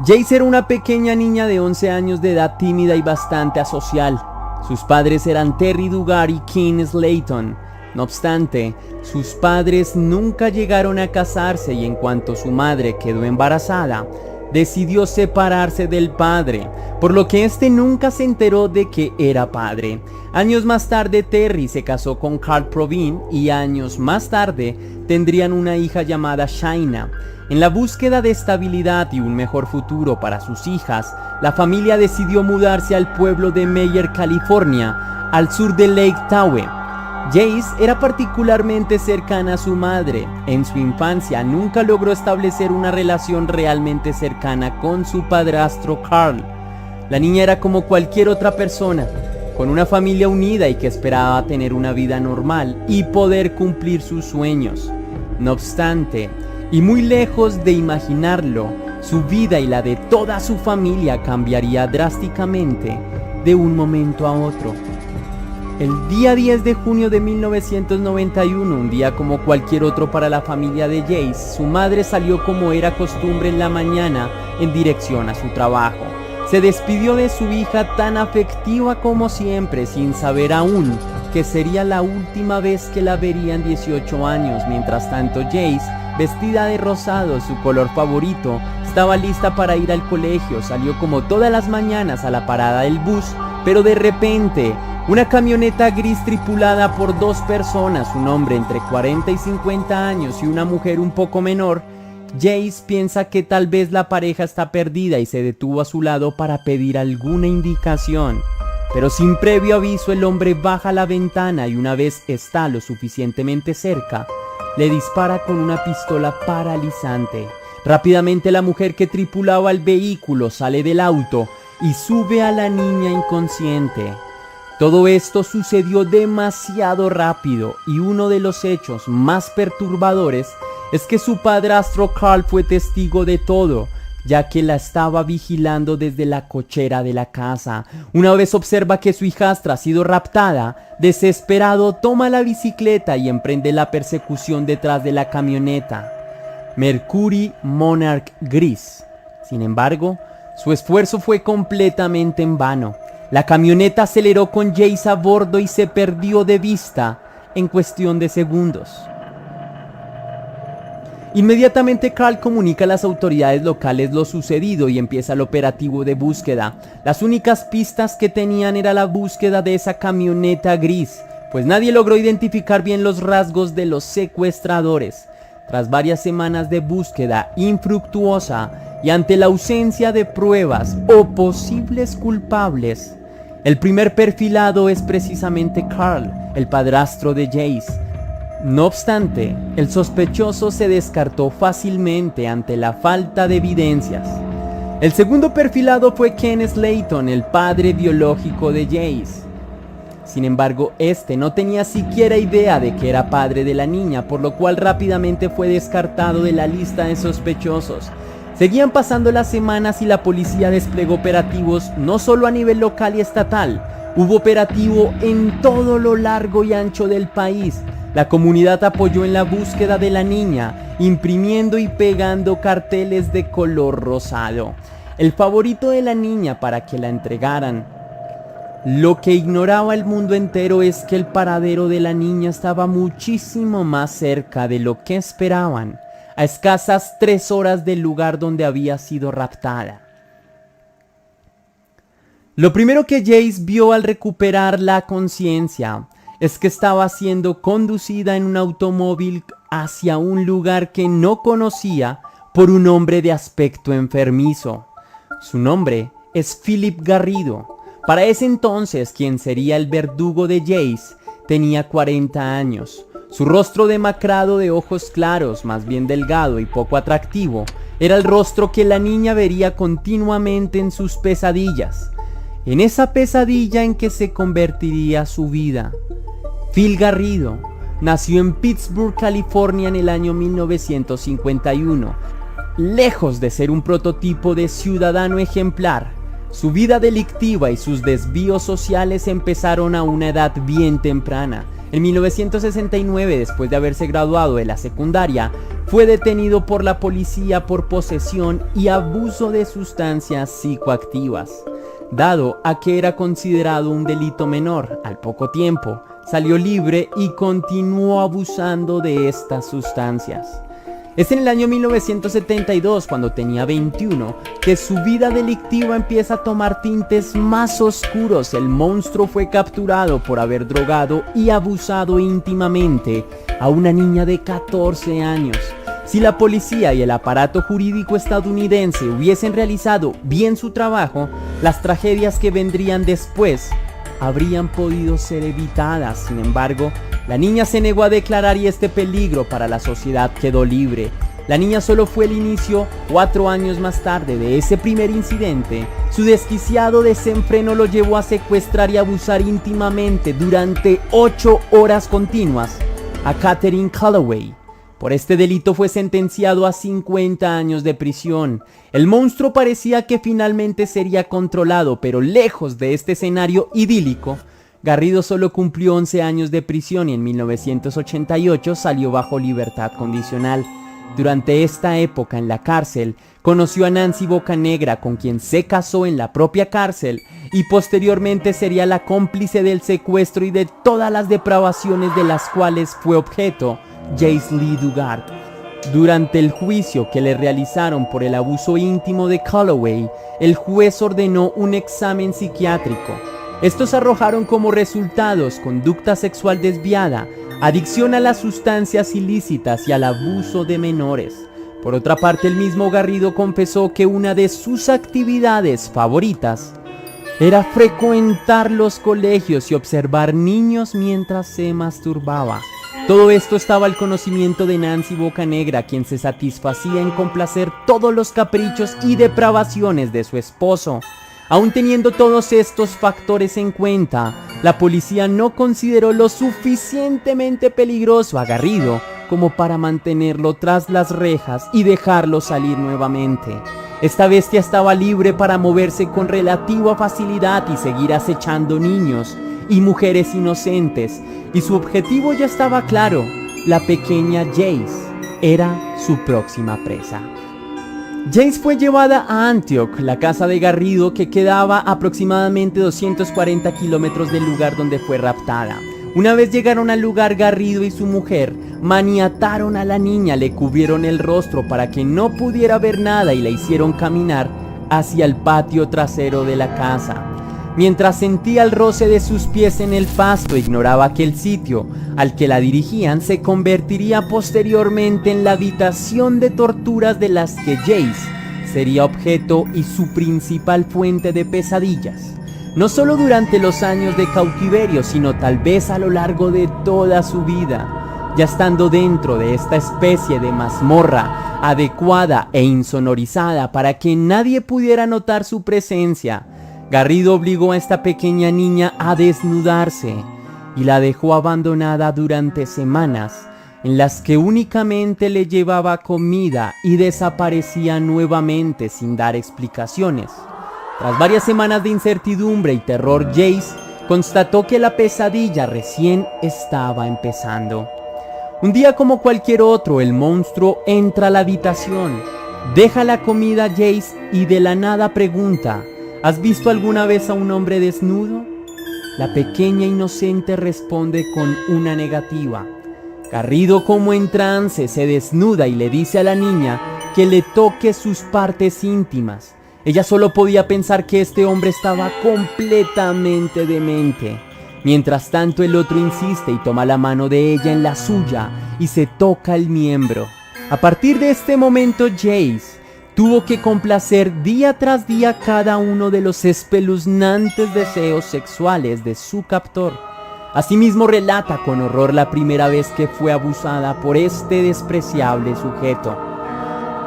Jace era una pequeña niña de 11 años de edad, tímida y bastante asocial. Sus padres eran Terry Dugar y Ken Slayton. No obstante, sus padres nunca llegaron a casarse y en cuanto su madre quedó embarazada, decidió separarse del padre, por lo que este nunca se enteró de que era padre. Años más tarde, Terry se casó con Carl Provine y años más tarde tendrían una hija llamada Shaina. En la búsqueda de estabilidad y un mejor futuro para sus hijas, la familia decidió mudarse al pueblo de Meyer, California, al sur de Lake Tahoe. Jace era particularmente cercana a su madre. En su infancia nunca logró establecer una relación realmente cercana con su padrastro Carl. La niña era como cualquier otra persona, con una familia unida y que esperaba tener una vida normal y poder cumplir sus sueños. No obstante, y muy lejos de imaginarlo, su vida y la de toda su familia cambiaría drásticamente de un momento a otro. El día 10 de junio de 1991, un día como cualquier otro para la familia de Jace, su madre salió como era costumbre en la mañana en dirección a su trabajo. Se despidió de su hija tan afectiva como siempre, sin saber aún que sería la última vez que la vería en 18 años. Mientras tanto, Jace, vestida de rosado, su color favorito, estaba lista para ir al colegio. Salió como todas las mañanas a la parada del bus, pero de repente, una camioneta gris tripulada por dos personas, un hombre entre 40 y 50 años y una mujer un poco menor. Jace piensa que tal vez la pareja está perdida y se detuvo a su lado para pedir alguna indicación. Pero sin previo aviso, el hombre baja la ventana y una vez está lo suficientemente cerca, le dispara con una pistola paralizante. Rápidamente la mujer que tripulaba el vehículo sale del auto y sube a la niña inconsciente. Todo esto sucedió demasiado rápido y uno de los hechos más perturbadores es que su padrastro Carl fue testigo de todo, ya que la estaba vigilando desde la cochera de la casa. Una vez observa que su hijastra ha sido raptada, desesperado toma la bicicleta y emprende la persecución detrás de la camioneta Mercury Monarch gris. Sin embargo, su esfuerzo fue completamente en vano. La camioneta aceleró con Jace a bordo y se perdió de vista en cuestión de segundos. Inmediatamente Carl comunica a las autoridades locales lo sucedido y empieza el operativo de búsqueda. Las únicas pistas que tenían era la búsqueda de esa camioneta gris, pues nadie logró identificar bien los rasgos de los secuestradores. Tras varias semanas de búsqueda infructuosa y ante la ausencia de pruebas o posibles culpables, el primer perfilado es precisamente Carl, el padrastro de Jace. No obstante, el sospechoso se descartó fácilmente ante la falta de evidencias. El segundo perfilado fue Ken Slayton, el padre biológico de Jace. Sin embargo, este no tenía siquiera idea de que era padre de la niña, por lo cual rápidamente fue descartado de la lista de sospechosos. Seguían pasando las semanas y la policía desplegó operativos no solo a nivel local y estatal, hubo operativo en todo lo largo y ancho del país. La comunidad apoyó en la búsqueda de la niña, imprimiendo y pegando carteles de color rosado, el favorito de la niña, para que la entregaran. Lo que ignoraba el mundo entero es que el paradero de la niña estaba muchísimo más cerca de lo que esperaban, a escasas 3 horas del lugar donde había sido raptada. Lo primero que Jace vio al recuperar la conciencia es que estaba siendo conducida en un automóvil hacia un lugar que no conocía por un hombre de aspecto enfermizo. Su nombre es Philip Garrido. Para ese entonces, quien sería el verdugo de Jace, tenía 40 años. Su rostro demacrado de ojos claros, más bien delgado y poco atractivo, era el rostro que la niña vería continuamente en sus pesadillas, en esa pesadilla en que se convertiría su vida. Phil Garrido nació en Pittsburgh, California en el año 1951. Lejos de ser un prototipo de ciudadano ejemplar, su vida delictiva y sus desvíos sociales empezaron a una edad bien temprana. En 1969, después de haberse graduado de la secundaria, fue detenido por la policía por posesión y abuso de sustancias psicoactivas. Dado a que era considerado un delito menor, al poco tiempo salió libre y continuó abusando de estas sustancias. Es en el año 1972, cuando tenía 21, que su vida delictiva empieza a tomar tintes más oscuros. El monstruo fue capturado por haber drogado y abusado íntimamente a una niña de 14 años. Si la policía y el aparato jurídico estadounidense hubiesen realizado bien su trabajo, las tragedias que vendrían después habrían podido ser evitadas. Sin embargo, la niña se negó a declarar y este peligro para la sociedad quedó libre. La niña solo fue el inicio. 4 años más tarde de ese primer incidente, su desquiciado desenfreno lo llevó a secuestrar y abusar íntimamente durante 8 horas continuas a Catherine Calloway. Por este delito fue sentenciado a 50 años de prisión. El monstruo parecía que finalmente sería controlado, pero lejos de este escenario idílico, Garrido solo cumplió 11 años de prisión y en 1988 salió bajo libertad condicional. Durante esta época en la cárcel, conoció a Nancy Bocanegra, con quien se casó en la propia cárcel y posteriormente sería la cómplice del secuestro y de todas las depravaciones de las cuales fue objeto Jace Lee Dugard. Durante el juicio que le realizaron por el abuso íntimo de Calloway, el juez ordenó un examen psiquiátrico. Estos arrojaron como resultados conducta sexual desviada, adicción a las sustancias ilícitas y al abuso de menores. Por otra parte, el mismo Garrido confesó que una de sus actividades favoritas era frecuentar los colegios y observar niños mientras se masturbaba. Todo esto estaba al conocimiento de Nancy Bocanegra, quien se satisfacía en complacer todos los caprichos y depravaciones de su esposo. Aún teniendo todos estos factores en cuenta, la policía no consideró lo suficientemente peligroso a Garrido como para mantenerlo tras las rejas y dejarlo salir nuevamente. Esta bestia estaba libre para moverse con relativa facilidad y seguir acechando niños y mujeres inocentes, y su objetivo ya estaba claro: la pequeña Jace era su próxima presa. Jace fue llevada a Antioch, la casa de Garrido, que quedaba aproximadamente 240 kilómetros del lugar donde fue raptada. Una vez llegaron al lugar, Garrido y su mujer maniataron a la niña, le cubrieron el rostro para que no pudiera ver nada y la hicieron caminar hacia el patio trasero de la casa. Mientras sentía el roce de sus pies en el pasto, ignoraba que el sitio al que la dirigían se convertiría posteriormente en la habitación de torturas de las que Jace sería objeto y su principal fuente de pesadillas. No solo durante los años de cautiverio, sino tal vez a lo largo de toda su vida. Ya estando dentro de esta especie de mazmorra adecuada e insonorizada para que nadie pudiera notar su presencia, Garrido obligó a esta pequeña niña a desnudarse y la dejó abandonada durante semanas, en las que únicamente le llevaba comida y desaparecía nuevamente sin dar explicaciones. Tras varias semanas de incertidumbre y terror, Jace constató que la pesadilla recién estaba empezando. Un día como cualquier otro, el monstruo entra a la habitación, deja la comida a Jace y de la nada pregunta: ¿has visto alguna vez a un hombre desnudo? La pequeña inocente responde con una negativa. Garrido, como en trance, se desnuda y le dice a la niña que le toque sus partes íntimas. Ella solo podía pensar que este hombre estaba completamente demente. Mientras tanto, el otro insiste y toma la mano de ella en la suya y se toca el miembro. A partir de este momento, Jace tuvo que complacer día tras día cada uno de los espeluznantes deseos sexuales de su captor. Asimismo, relata con horror la primera vez que fue abusada por este despreciable sujeto.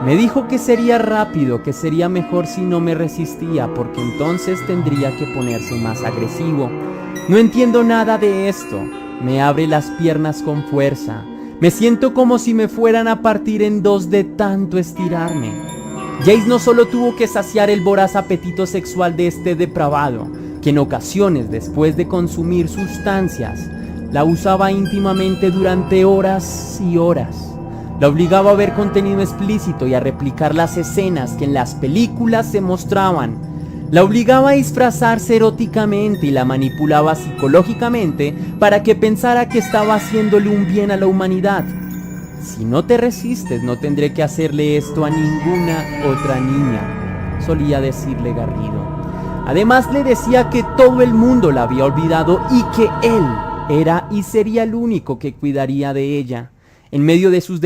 Me dijo que sería rápido, que sería mejor si no me resistía, porque entonces tendría que ponerse más agresivo. No entiendo nada de esto. Me abre las piernas con fuerza. Me siento como si me fueran a partir en dos de tanto estirarme. Jace no solo tuvo que saciar el voraz apetito sexual de este depravado, que en ocasiones, después de consumir sustancias, la usaba íntimamente durante horas y horas. La obligaba a ver contenido explícito y a replicar las escenas que en las películas se mostraban. La obligaba a disfrazarse eróticamente y la manipulaba psicológicamente para que pensara que estaba haciéndole un bien a la humanidad. Si no te resistes, no tendré que hacerle esto a ninguna otra niña, solía decirle Garrido. Además le decía que todo el mundo la había olvidado y que él era y sería el único que cuidaría de ella. En medio de sus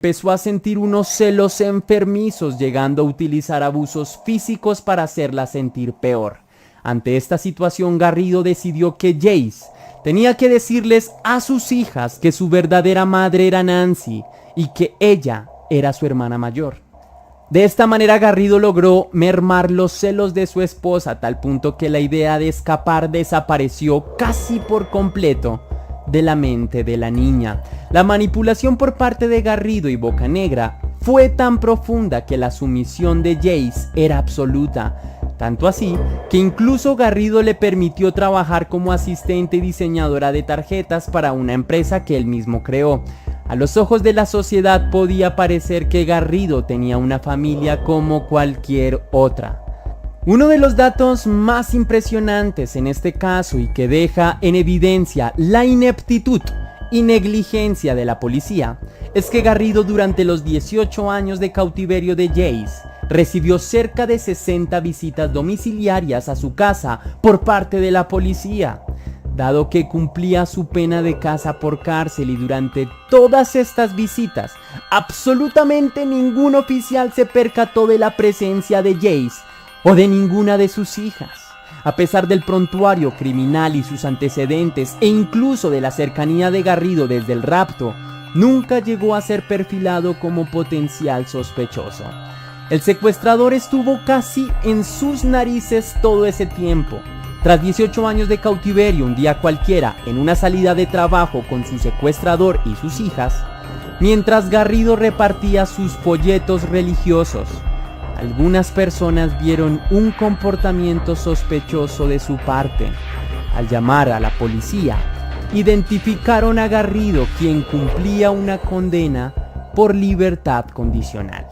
empezó a sentir unos celos enfermizos, llegando a utilizar abusos físicos para hacerla sentir peor. Ante esta situación, Garrido decidió que Jace tenía que decirles a sus hijas que su verdadera madre era Nancy y que ella era su hermana mayor. De esta manera Garrido logró mermar los celos de su esposa a tal punto que la idea de escapar desapareció casi por completo de la mente de la niña. La manipulación por parte de Garrido y Bocanegra fue tan profunda que la sumisión de Jace era absoluta, tanto así que incluso Garrido le permitió trabajar como asistente y diseñadora de tarjetas para una empresa que él mismo creó. A los ojos de la sociedad podía parecer que Garrido tenía una familia como cualquier otra. Uno de los datos más impresionantes en este caso y que deja en evidencia la ineptitud y negligencia de la policía es que Garrido durante los 18 años de cautiverio de Jace recibió cerca de 60 visitas domiciliarias a su casa por parte de la policía. Dado que cumplía su pena de casa por cárcel y durante todas estas visitas absolutamente ningún oficial se percató de la presencia de Jace o de ninguna de sus hijas. A pesar del prontuario criminal y sus antecedentes e incluso de la cercanía de Garrido desde el rapto, nunca llegó a ser perfilado como potencial sospechoso. El secuestrador estuvo casi en sus narices todo ese tiempo. Tras 18 años de cautiverio, un día cualquiera, en una salida de trabajo con su secuestrador y sus hijas, mientras Garrido repartía sus folletos religiosos, algunas personas vieron un comportamiento sospechoso de su parte. Al llamar a la policía, identificaron a Garrido, quien cumplía una condena por libertad condicional.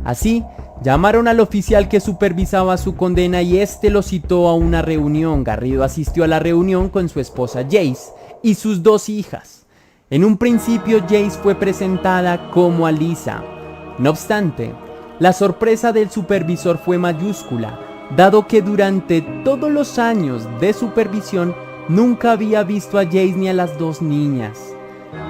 Así, llamaron al oficial que supervisaba su condena y este lo citó a una reunión. Garrido asistió a la reunión con su esposa Jace y sus 2 hijas. En un principio Jace fue presentada como Alyssa. No obstante, la sorpresa del supervisor fue mayúscula dado que durante todos los años de supervisión nunca había visto a Jace ni a las dos niñas.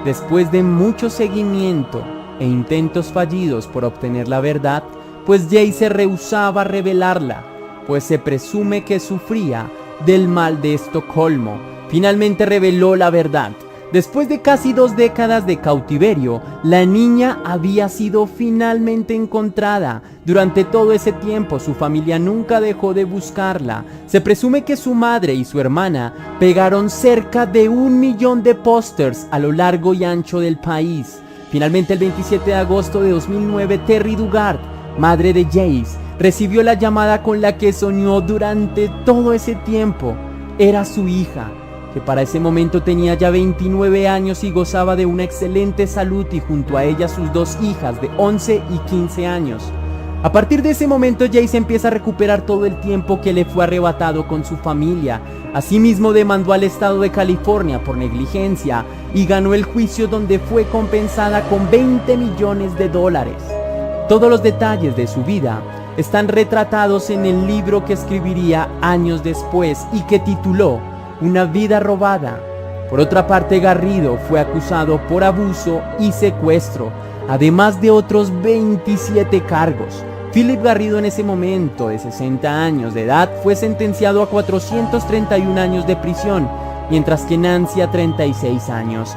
Después de mucho seguimiento e intentos fallidos por obtener la verdad, pues Jace se rehusaba a revelarla, pues se presume que sufría del mal de Estocolmo. Finalmente reveló la verdad. Después de casi 2 décadas de cautiverio, la niña había sido finalmente encontrada. Durante todo ese tiempo, su familia nunca dejó de buscarla. Se presume que su madre y su hermana pegaron cerca de 1 millón de pósters a lo largo y ancho del país. Finalmente, el 27 de agosto de 2009, Terry Dugard, madre de Jace, recibió la llamada con la que soñó durante todo ese tiempo. Era su hija, que para ese momento tenía ya 29 años y gozaba de una excelente salud, y junto a ella sus 2 hijas de 11 y 15 años. A partir de ese momento, Jace empieza a recuperar todo el tiempo que le fue arrebatado con su familia. Asimismo, demandó al estado de California por negligencia y ganó el juicio, donde fue compensada con $20 millones. Todos los detalles de su vida están retratados en el libro que escribiría años después y que tituló Una vida robada. Por otra parte, Garrido fue acusado por abuso y secuestro, además de otros 27 cargos. Philip Garrido, en ese momento de 60 años de edad, fue sentenciado a 431 años de prisión, mientras que Nancy a 36 años.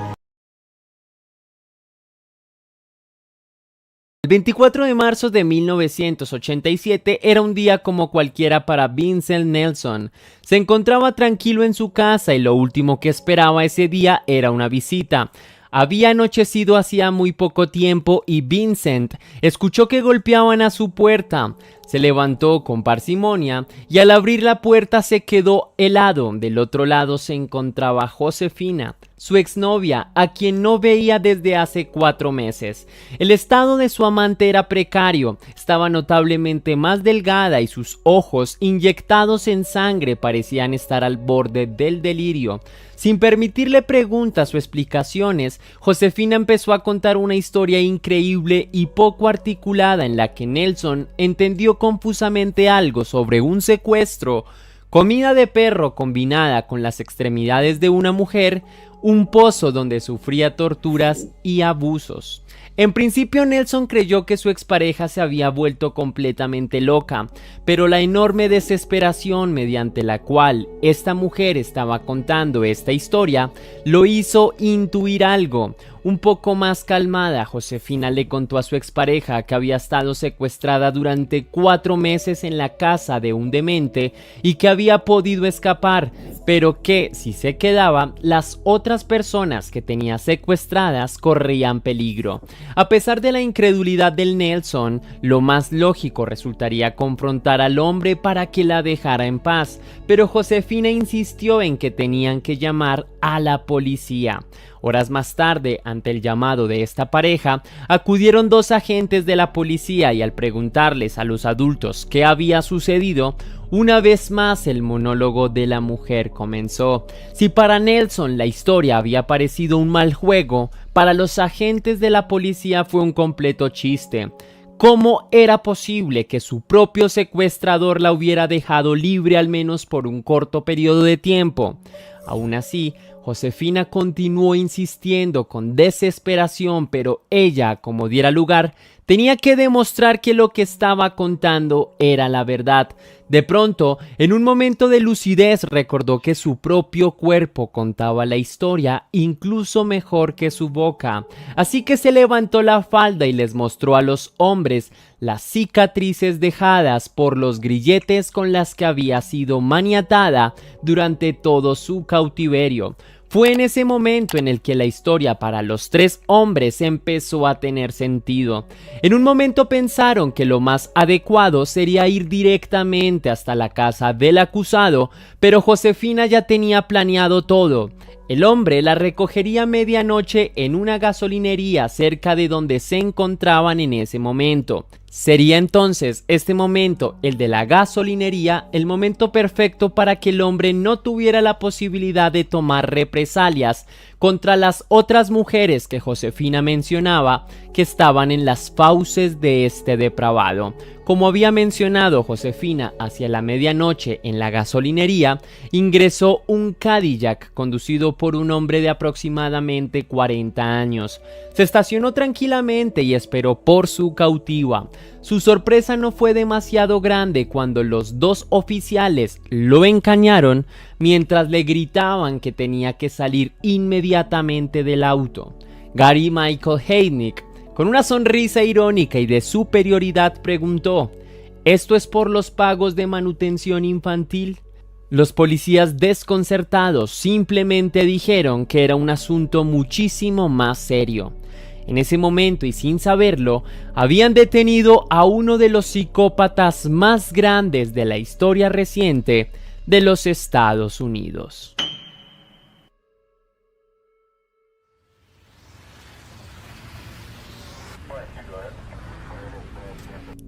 El 24 de marzo de 1987 era un día como cualquiera para Vincent Nelson. Se encontraba tranquilo en su casa y lo último que esperaba ese día era una visita. Había anochecido hacía muy poco tiempo y Vincent escuchó que golpeaban a su puerta. Se levantó con parsimonia y al abrir la puerta se quedó helado. Del otro lado se encontraba Josefina, su exnovia, a quien no veía desde hace 4 meses. El estado de su amante era precario, estaba notablemente más delgada y sus ojos, inyectados en sangre, parecían estar al borde del delirio. Sin permitirle preguntas o explicaciones, Josefina empezó a contar una historia increíble y poco articulada en la que Nelson entendió confusamente algo sobre un secuestro, comida de perro combinada con las extremidades de una mujer, un pozo donde sufría torturas y abusos. En principio, Nelson creyó que su expareja se había vuelto completamente loca, pero la enorme desesperación mediante la cual esta mujer estaba contando esta historia lo hizo intuir algo. Un poco más calmada, Josefina le contó a su expareja que había estado secuestrada durante 4 meses en la casa de un demente y que había podido escapar, pero que si se quedaba, las otras personas que tenía secuestradas corrían peligro. A pesar de la incredulidad del Nelson, lo más lógico resultaría confrontar al hombre para que la dejara en paz, pero Josefina insistió en que tenían que llamar a la policía. Horas más tarde, ante el llamado de esta pareja, acudieron 2 agentes de la policía y al preguntarles a los adultos qué había sucedido, una vez más el monólogo de la mujer comenzó. Si para Nelson la historia había parecido un mal juego, para los agentes de la policía fue un completo chiste. ¿Cómo era posible que su propio secuestrador la hubiera dejado libre al menos por un corto periodo de tiempo? Aún así, Josefina continuó insistiendo con desesperación, pero ella, como diera lugar, tenía que demostrar que lo que estaba contando era la verdad. De pronto, en un momento de lucidez, recordó que su propio cuerpo contaba la historia incluso mejor que su boca. Así que se levantó la falda y les mostró a los hombres las cicatrices dejadas por los grilletes con las que había sido maniatada durante todo su cautiverio. Fue en ese momento en el que la historia para los 3 hombres empezó a tener sentido. En un momento pensaron que lo más adecuado sería ir directamente hasta la casa del acusado, pero Josefina ya tenía planeado todo. El hombre la recogería a medianoche en una gasolinería cerca de donde se encontraban en ese momento. Sería entonces este momento, el de la gasolinería, el momento perfecto para que el hombre no tuviera la posibilidad de tomar represalias contra las otras mujeres que Josefina mencionaba que estaban en las fauces de este depravado. Como había mencionado Josefina, hacia la medianoche en la gasolinería ingresó un Cadillac conducido por un hombre de aproximadamente 40 años. Se estacionó tranquilamente y esperó por su cautiva. Su sorpresa no fue demasiado grande cuando los dos oficiales lo encañaron mientras le gritaban que tenía que salir inmediatamente del auto. Gary Michael Heidnik, con una sonrisa irónica y de superioridad, preguntó: ¿esto es por los pagos de manutención infantil? Los policías, desconcertados, simplemente dijeron que era un asunto muchísimo más serio. En ese momento, y sin saberlo, habían detenido a uno de los psicópatas más grandes de la historia reciente de los Estados Unidos.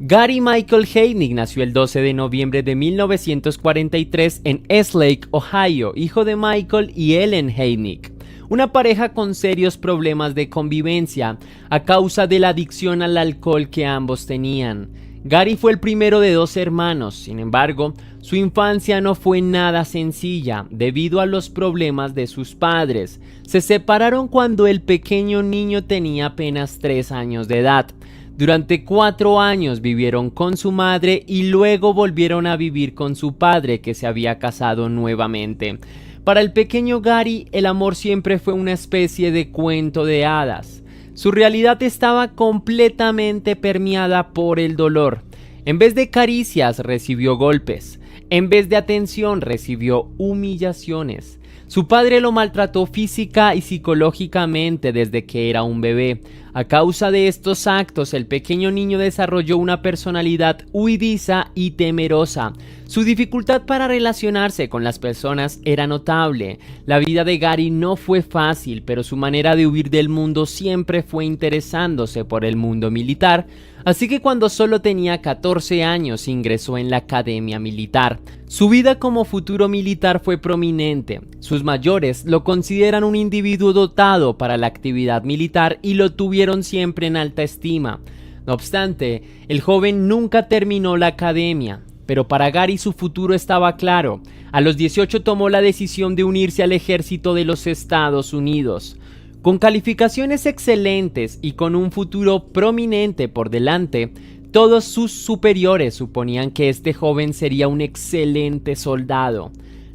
Gary Michael Heidnik nació el 12 de noviembre de 1943 en Eastlake, Ohio, hijo de Michael y Ellen Heidnik, una pareja con serios problemas de convivencia a causa de la adicción al alcohol que ambos tenían. Gary fue el primero de dos hermanos. Sin embargo, su infancia no fue nada sencilla debido a los problemas de sus padres. Se separaron cuando el pequeño niño tenía apenas 3 años de edad. Durante 4 años vivieron con su madre y luego volvieron a vivir con su padre, que se había casado nuevamente. Para el pequeño Gary, el amor siempre fue una especie de cuento de hadas. Su realidad estaba completamente permeada por el dolor. En vez de caricias, recibió golpes. En vez de atención, recibió humillaciones. Su padre lo maltrató física y psicológicamente desde que era un bebé. A causa de estos actos, el pequeño niño desarrolló una personalidad huidiza y temerosa. Su dificultad para relacionarse con las personas era notable. La vida de Gary no fue fácil, pero su manera de huir del mundo siempre fue interesándose por el mundo militar, así que cuando solo tenía 14 años ingresó en la academia militar. Su vida como futuro militar fue prominente. Sus mayores lo consideran un individuo dotado para la actividad militar y lo tuvieron siempre en alta estima. No obstante, el joven nunca terminó la academia. Pero para Gary su futuro estaba claro. A los 18 tomó la decisión de unirse al ejército de los Estados Unidos. Con calificaciones excelentes y con un futuro prominente por delante, todos sus superiores suponían que este joven sería un excelente soldado.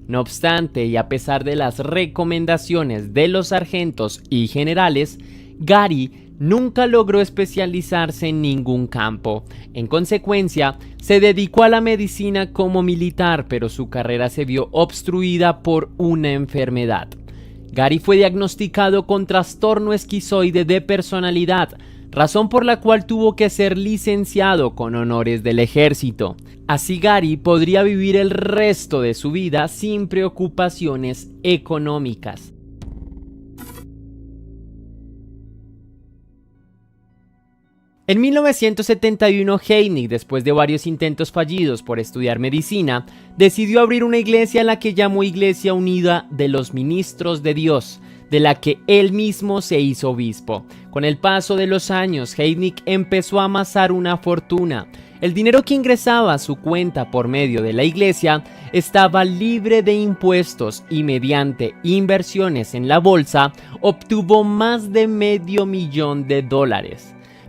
No obstante, y a pesar de las recomendaciones de los sargentos y generales, Gary nunca logró especializarse en ningún campo. En consecuencia, se dedicó a la medicina como militar, pero su carrera se vio obstruida por una enfermedad. Gary fue diagnosticado con trastorno esquizoide de personalidad, razón por la cual tuvo que ser licenciado con honores del ejército. Así Gary podría vivir el resto de su vida sin preocupaciones económicas. En 1971, Heidnik, después de varios intentos fallidos por estudiar medicina, decidió abrir una iglesia a la que llamó Iglesia Unida de los Ministros de Dios, de la que él mismo se hizo obispo. Con el paso de los años, Heidnik empezó a amasar una fortuna. El dinero que ingresaba a su cuenta por medio de la iglesia estaba libre de impuestos y mediante inversiones en la bolsa obtuvo más de $500,000.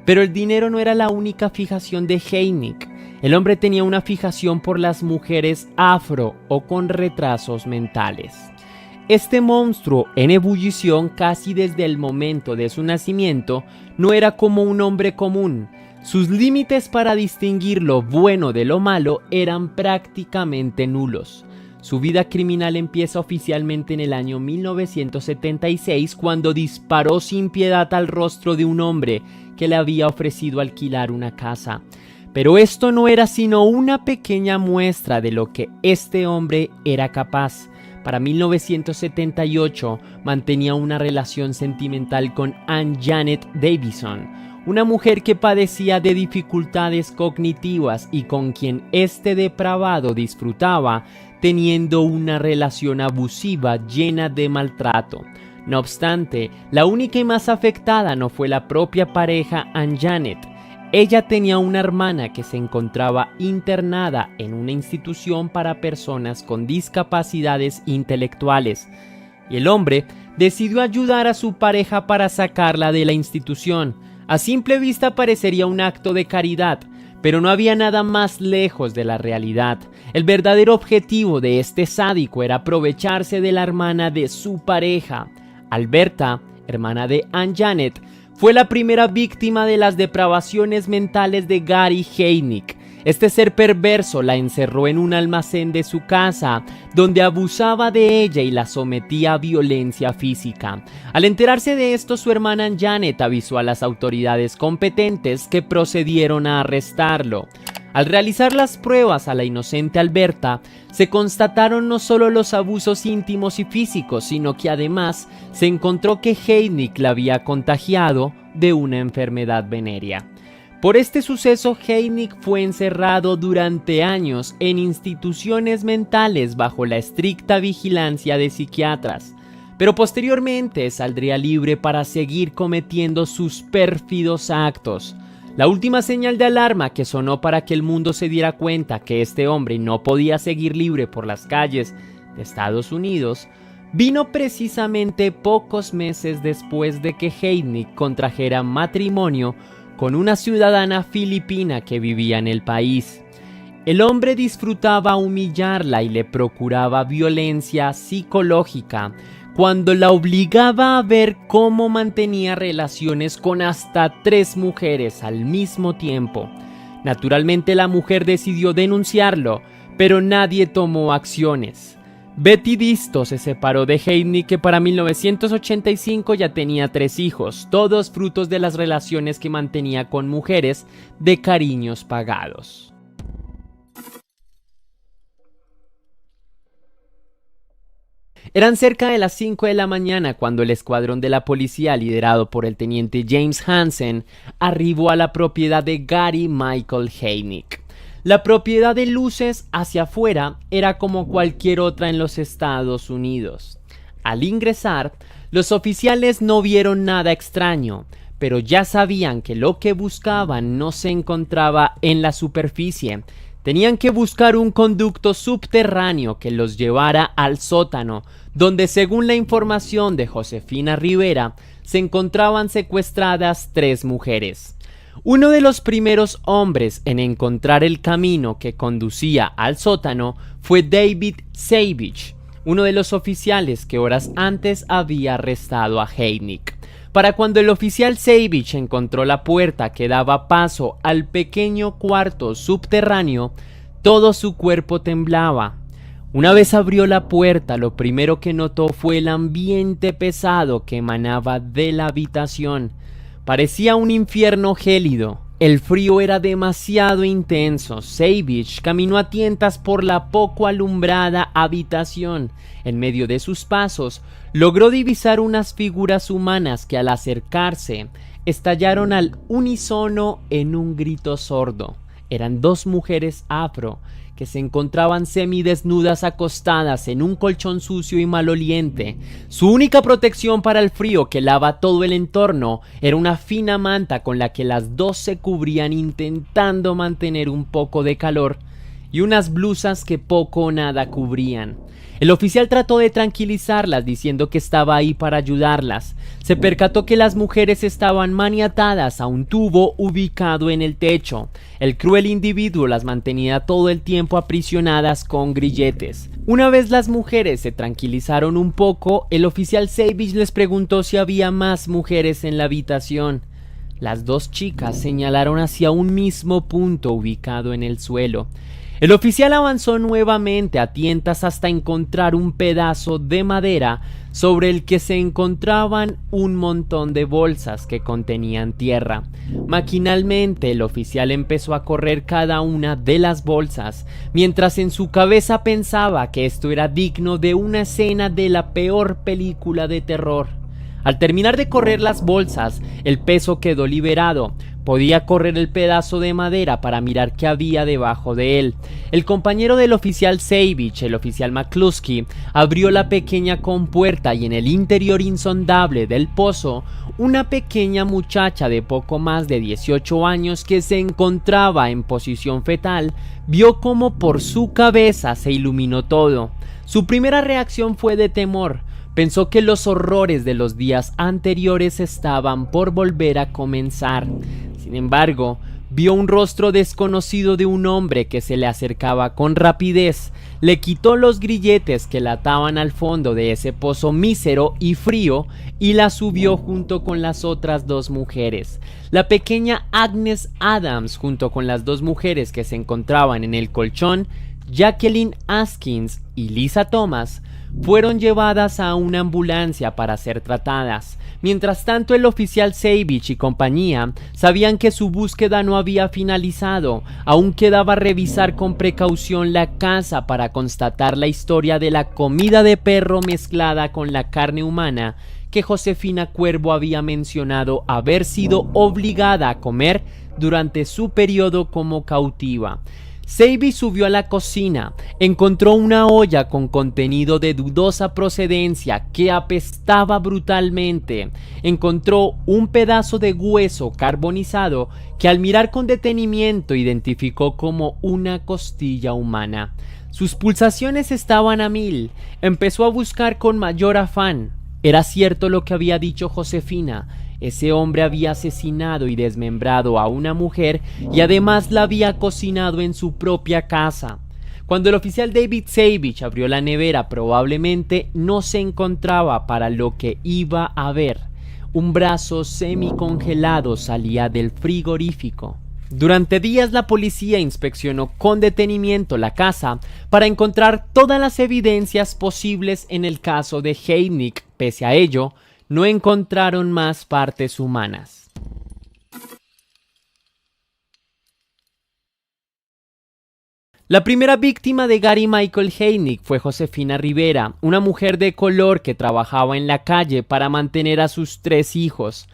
Pero el dinero no era la única fijación de Heidnik. El hombre tenía una fijación por las mujeres afro o con retrasos mentales. Este monstruo en ebullición casi desde el momento de su nacimiento no era como un hombre común. Sus límites para distinguir lo bueno de lo malo eran prácticamente nulos. Su vida criminal empieza oficialmente en el año 1976 cuando disparó sin piedad al rostro de un hombre que le había ofrecido alquilar una casa. Pero esto no era sino una pequeña muestra de lo que este hombre era capaz. Para 1978 mantenía una relación sentimental con Ann Janet Davison, una mujer que padecía de dificultades cognitivas y con quien este depravado disfrutaba teniendo una relación abusiva llena de maltrato. No obstante, la única y más afectada no fue la propia pareja Ann Janet. Ella tenía una hermana que se encontraba internada en una institución para personas con discapacidades intelectuales, y el hombre decidió ayudar a su pareja para sacarla de la institución. A simple vista parecería un acto de caridad, pero no había nada más lejos de la realidad. El verdadero objetivo de este sádico era aprovecharse de la hermana de su pareja. Alberta, hermana de Ann Janet, fue la primera víctima de las depravaciones mentales de Gary Heinick. Este ser perverso la encerró en un almacén de su casa, donde abusaba de ella y la sometía a violencia física. Al enterarse de esto, su hermana Janet avisó a las autoridades competentes, que procedieron a arrestarlo. Al realizar las pruebas a la inocente Alberta, se constataron no solo los abusos íntimos y físicos, sino que además se encontró que Heinick la había contagiado de una enfermedad venérea. Por este suceso, Heinick fue encerrado durante años en instituciones mentales bajo la estricta vigilancia de psiquiatras, pero posteriormente saldría libre para seguir cometiendo sus pérfidos actos. La última señal de alarma que sonó para que el mundo se diera cuenta que este hombre no podía seguir libre por las calles de Estados Unidos vino precisamente pocos meses después de que Heinick contrajera matrimonio con una ciudadana filipina que vivía en el país. El hombre disfrutaba humillarla y le procuraba violencia psicológica cuando la obligaba a ver cómo mantenía relaciones con hasta 3 mujeres al mismo tiempo. Naturalmente, la mujer decidió denunciarlo, pero nadie tomó acciones. Betty Disto se separó de Heinick, que para 1985 ya tenía 3 hijos, todos frutos de las relaciones que mantenía con mujeres de cariños pagados. Eran cerca de las 5 de la mañana cuando el escuadrón de la policía, liderado por el teniente James Hansen, arribó a la propiedad de Gary Michael Heinick. La propiedad de luces hacia afuera era como cualquier otra en los Estados Unidos. Al ingresar, los oficiales no vieron nada extraño, pero ya sabían que lo que buscaban no se encontraba en la superficie. Tenían que buscar un conducto subterráneo que los llevara al sótano, donde, según la información de Josefina Rivera, se encontraban secuestradas 3 mujeres. Uno de los primeros hombres en encontrar el camino que conducía al sótano fue David Savage, uno de los oficiales que horas antes había arrestado a Heinick. Para cuando el oficial Savage encontró la puerta que daba paso al pequeño cuarto subterráneo, todo su cuerpo temblaba. Una vez abrió la puerta, lo primero que notó fue el ambiente pesado que emanaba de la habitación. Parecía un infierno gélido. El frío era demasiado intenso. Savage caminó a tientas por la poco alumbrada habitación. En medio de sus pasos, logró divisar unas figuras humanas que, al acercarse, estallaron al unísono en un grito sordo. Eran 2 mujeres afro que se encontraban semidesnudas acostadas en un colchón sucio y maloliente. Su única protección para el frío que helaba todo el entorno era una fina manta con la que las 2 se cubrían intentando mantener un poco de calor, y unas blusas que poco o nada cubrían. El oficial trató de tranquilizarlas diciendo que estaba ahí para ayudarlas. Se percató que las mujeres estaban maniatadas a un tubo ubicado en el techo. El cruel individuo las mantenía todo el tiempo aprisionadas con grilletes. Una vez las mujeres se tranquilizaron un poco, el oficial Savage les preguntó si había más mujeres en la habitación. Las 2 chicas señalaron hacia un mismo punto ubicado en el suelo. El oficial avanzó nuevamente a tientas hasta encontrar un pedazo de madera sobre el que se encontraban un montón de bolsas que contenían tierra. Maquinalmente, el oficial empezó a correr cada una de las bolsas, mientras en su cabeza pensaba que esto era digno de una escena de la peor película de terror. Al terminar de correr las bolsas, el peso quedó liberado, podía correr el pedazo de madera para mirar qué había debajo de él. El compañero del oficial Savage, el oficial McCluskey, abrió la pequeña compuerta y en el interior insondable del pozo, una pequeña muchacha de poco más de 18 años que se encontraba en posición fetal, vio como por su cabeza se iluminó todo. Su primera reacción fue de temor. Pensó que los horrores de los días anteriores estaban por volver a comenzar. Sin embargo, vio un rostro desconocido de un hombre que se le acercaba con rapidez. Le quitó los grilletes que la ataban al fondo de ese pozo mísero y frío y la subió junto con las otras dos mujeres. La pequeña Agnes Adams junto con las dos mujeres que se encontraban en el colchón, Jacqueline Askins y Lisa Thomas, fueron llevadas a una ambulancia para ser tratadas. Mientras tanto, el oficial Savage y compañía sabían que su búsqueda no había finalizado. Aún quedaba revisar con precaución la casa para constatar la historia de la comida de perro mezclada con la carne humana que Josefina Cuervo había mencionado haber sido obligada a comer durante su periodo como cautiva. Savage subió a la cocina, encontró una olla con contenido de dudosa procedencia que apestaba brutalmente, encontró un pedazo de hueso carbonizado que al mirar con detenimiento identificó como una costilla humana. Sus pulsaciones estaban a 1000, empezó a buscar con mayor afán. Era cierto lo que había dicho Josefina. Ese hombre había asesinado y desmembrado a una mujer y además la había cocinado en su propia casa. Cuando el oficial David Savage abrió la nevera, probablemente no se encontraba para lo que iba a ver. Un brazo semicongelado salía del frigorífico. Durante días la policía inspeccionó con detenimiento la casa para encontrar todas las evidencias posibles en el caso de Heinick. Pese a ello, no encontraron más partes humanas. La primera víctima de Gary Michael Heinick fue Josefina Rivera, una mujer de color que trabajaba en la calle para mantener a sus 3 hijos.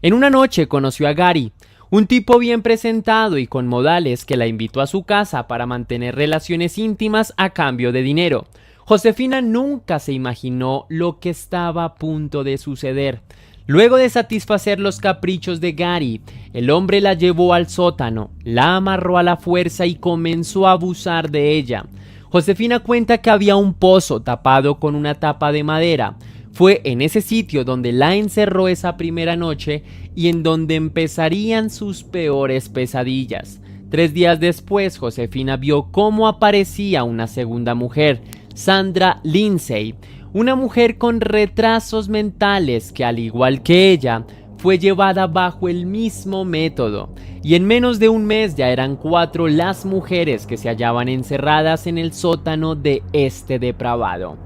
En una noche conoció a Gary, un tipo bien presentado y con modales que la invitó a su casa para mantener relaciones íntimas a cambio de dinero. Josefina nunca se imaginó lo que estaba a punto de suceder. Luego de satisfacer los caprichos de Gary, el hombre la llevó al sótano, la amarró a la fuerza y comenzó a abusar de ella. Josefina cuenta que había un pozo tapado con una tapa de madera. Fue en ese sitio donde la encerró esa primera noche y en donde empezarían sus peores pesadillas. 3 días después, Josefina vio cómo aparecía una segunda mujer, Sandra Lindsay, una mujer con retrasos mentales que, al igual que ella, fue llevada bajo el mismo método, y en menos de un mes ya eran 4 las mujeres que se hallaban encerradas en el sótano de este depravado.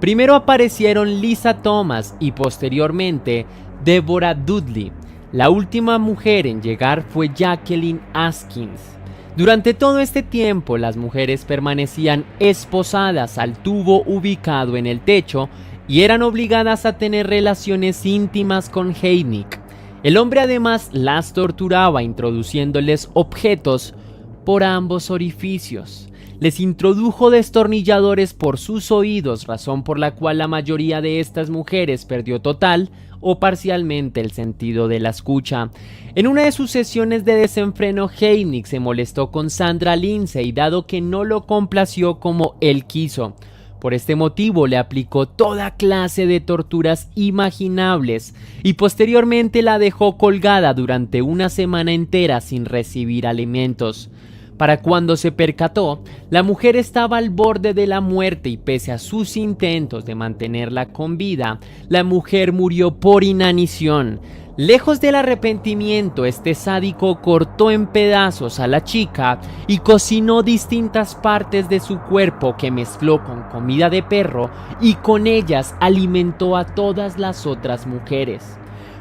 Primero aparecieron Lisa Thomas y posteriormente Deborah Dudley. La última mujer en llegar fue Jacqueline Askins. Durante todo este tiempo, las mujeres permanecían esposadas al tubo ubicado en el techo y eran obligadas a tener relaciones íntimas con Heinick. El hombre además las torturaba introduciéndoles objetos por ambos orificios. Les introdujo destornilladores por sus oídos, razón por la cual la mayoría de estas mujeres perdió total o parcialmente el sentido de la escucha. En una de sus sesiones de desenfreno, Heinick se molestó con Sandra Lindsay, dado que no lo complació como él quiso. Por este motivo le aplicó toda clase de torturas imaginables y posteriormente la dejó colgada durante una semana entera sin recibir alimentos. Para cuando se percató, la mujer estaba al borde de la muerte y pese a sus intentos de mantenerla con vida, la mujer murió por inanición. Lejos del arrepentimiento, este sádico cortó en pedazos a la chica y cocinó distintas partes de su cuerpo que mezcló con comida de perro y con ellas alimentó a todas las otras mujeres.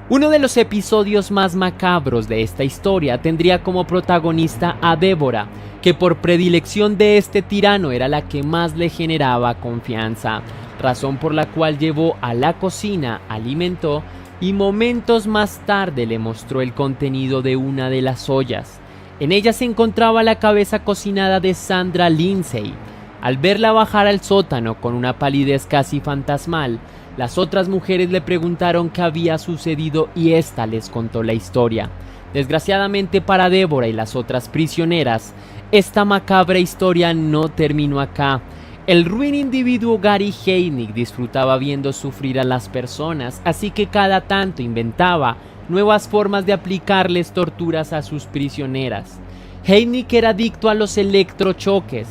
Uno de los episodios más macabros de esta historia tendría como protagonista a Deborah, que por predilección de este tirano era la que más le generaba confianza, razón por la cual llevó a la cocina, alimentó y momentos más tarde le mostró el contenido de una de las ollas. En ella se encontraba la cabeza cocinada de Sandra Lindsay. Al verla bajar al sótano con una palidez casi fantasmal, las otras mujeres le preguntaron qué había sucedido y ésta les contó la historia. Desgraciadamente para Deborah y las otras prisioneras, esta macabra historia no terminó acá. El ruin individuo Gary Heinick disfrutaba viendo sufrir a las personas, así que cada tanto inventaba nuevas formas de aplicarles torturas a sus prisioneras. Heinick era adicto a los electrochoques.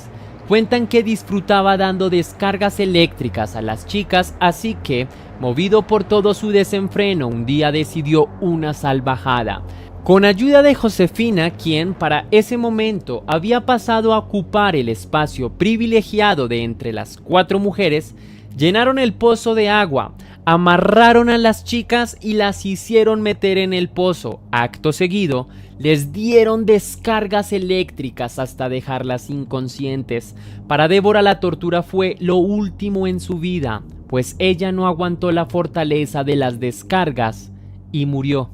Cuentan que disfrutaba dando descargas eléctricas a las chicas, así que, movido por todo su desenfreno, un día decidió una salvajada. Con ayuda de Josefina, quien para ese momento había pasado a ocupar el espacio privilegiado de entre las 4 mujeres, llenaron el pozo de agua, amarraron a las chicas y las hicieron meter en el pozo. Acto seguido, les dieron descargas eléctricas hasta dejarlas inconscientes. Para Deborah la tortura fue lo último en su vida, pues ella no aguantó la fortaleza de las descargas y murió.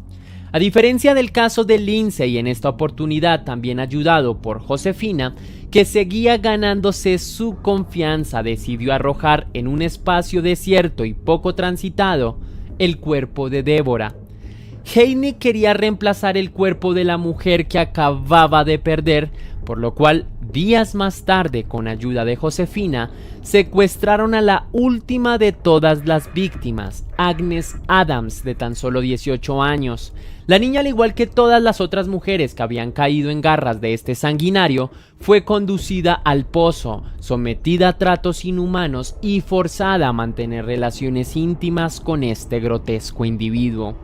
A diferencia del caso de Lindsay, en esta oportunidad también ayudado por Josefina, que seguía ganándose su confianza, decidió arrojar en un espacio desierto y poco transitado el cuerpo de Deborah. Heinick quería reemplazar el cuerpo de la mujer que acababa de perder, por lo cual días más tarde, con ayuda de Josefina, secuestraron a la última de todas las víctimas, Agnes Adams, de tan solo 18 años. La niña, al igual que todas las otras mujeres que habían caído en garras de este sanguinario, fue conducida al pozo, sometida a tratos inhumanos y forzada a mantener relaciones íntimas con este grotesco individuo.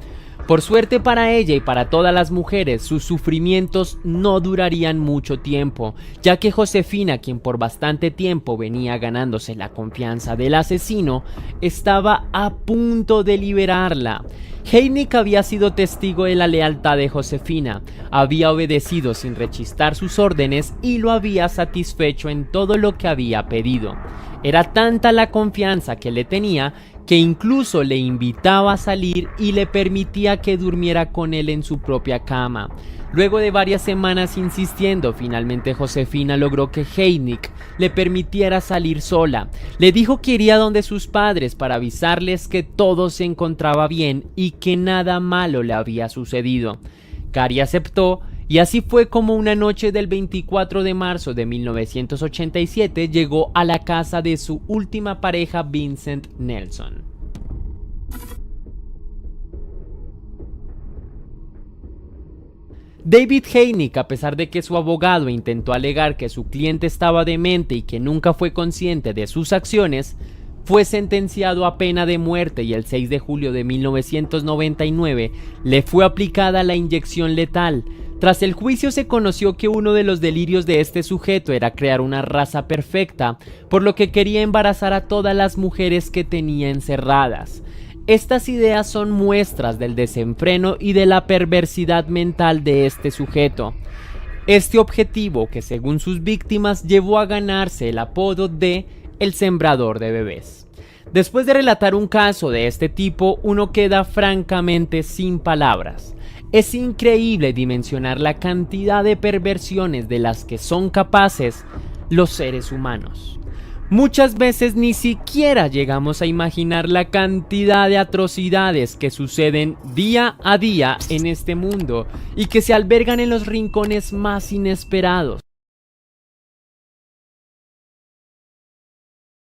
Por suerte para ella y para todas las mujeres, sus sufrimientos no durarían mucho tiempo, ya que Josefina, quien por bastante tiempo venía ganándose la confianza del asesino, estaba a punto de liberarla. Heinick había sido testigo de la lealtad de Josefina, había obedecido sin rechistar sus órdenes y lo había satisfecho en todo lo que había pedido. Era tanta la confianza que le tenía que incluso le invitaba a salir y le permitía que durmiera con él en su propia cama. Luego de varias semanas insistiendo, finalmente Josefina logró que Heinick le permitiera salir sola. Le dijo que iría donde sus padres para avisarles que todo se encontraba bien y que nada malo le había sucedido. Gary aceptó y así fue como una noche del 24 de marzo de 1987 llegó a la casa de su última pareja, Vincent Nelson. David Heinick, a pesar de que su abogado intentó alegar que su cliente estaba demente y que nunca fue consciente de sus acciones, fue sentenciado a pena de muerte y el 6 de julio de 1999 le fue aplicada la inyección letal. Tras el juicio se conoció que uno de los delirios de este sujeto era crear una raza perfecta, por lo que quería embarazar a todas las mujeres que tenía encerradas. Estas ideas son muestras del desenfreno y de la perversidad mental de este sujeto. Este objetivo, que según sus víctimas llevó a ganarse el apodo de el sembrador de bebés. Después de relatar un caso de este tipo, uno queda francamente sin palabras. Es increíble dimensionar la cantidad de perversiones de las que son capaces los seres humanos. Muchas veces ni siquiera llegamos a imaginar la cantidad de atrocidades que suceden día a día en este mundo y que se albergan en los rincones más inesperados.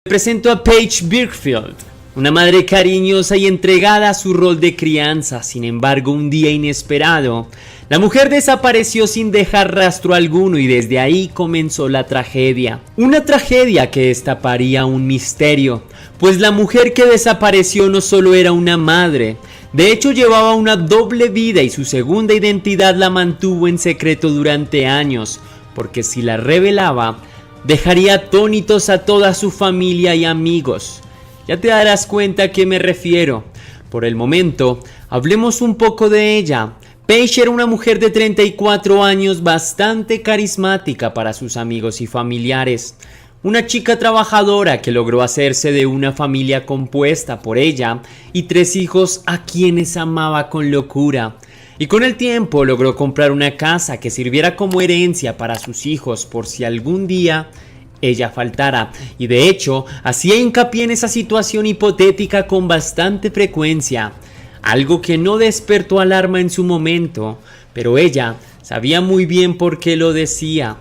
Presento a Paige Birkfield, una madre cariñosa y entregada a su rol de crianza. Sin embargo, un día inesperado, la mujer desapareció sin dejar rastro alguno y desde ahí comenzó la tragedia. Una tragedia que destaparía un misterio, pues la mujer que desapareció no solo era una madre, de hecho llevaba una doble vida y su segunda identidad la mantuvo en secreto durante años, porque si la revelaba, dejaría atónitos a toda su familia y amigos. Ya te darás cuenta a qué me refiero. Por el momento, hablemos un poco de ella. Paige era una mujer de 34 años bastante carismática para sus amigos y familiares. una chica trabajadora que logró hacerse de una familia compuesta por ella y 3 hijos a quienes amaba con locura. Y con el tiempo logró comprar una casa que sirviera como herencia para sus hijos por si algún día ella faltara, y de hecho hacía hincapié en esa situación hipotética con bastante frecuencia, algo que no despertó alarma en su momento, pero ella sabía muy bien por qué lo decía.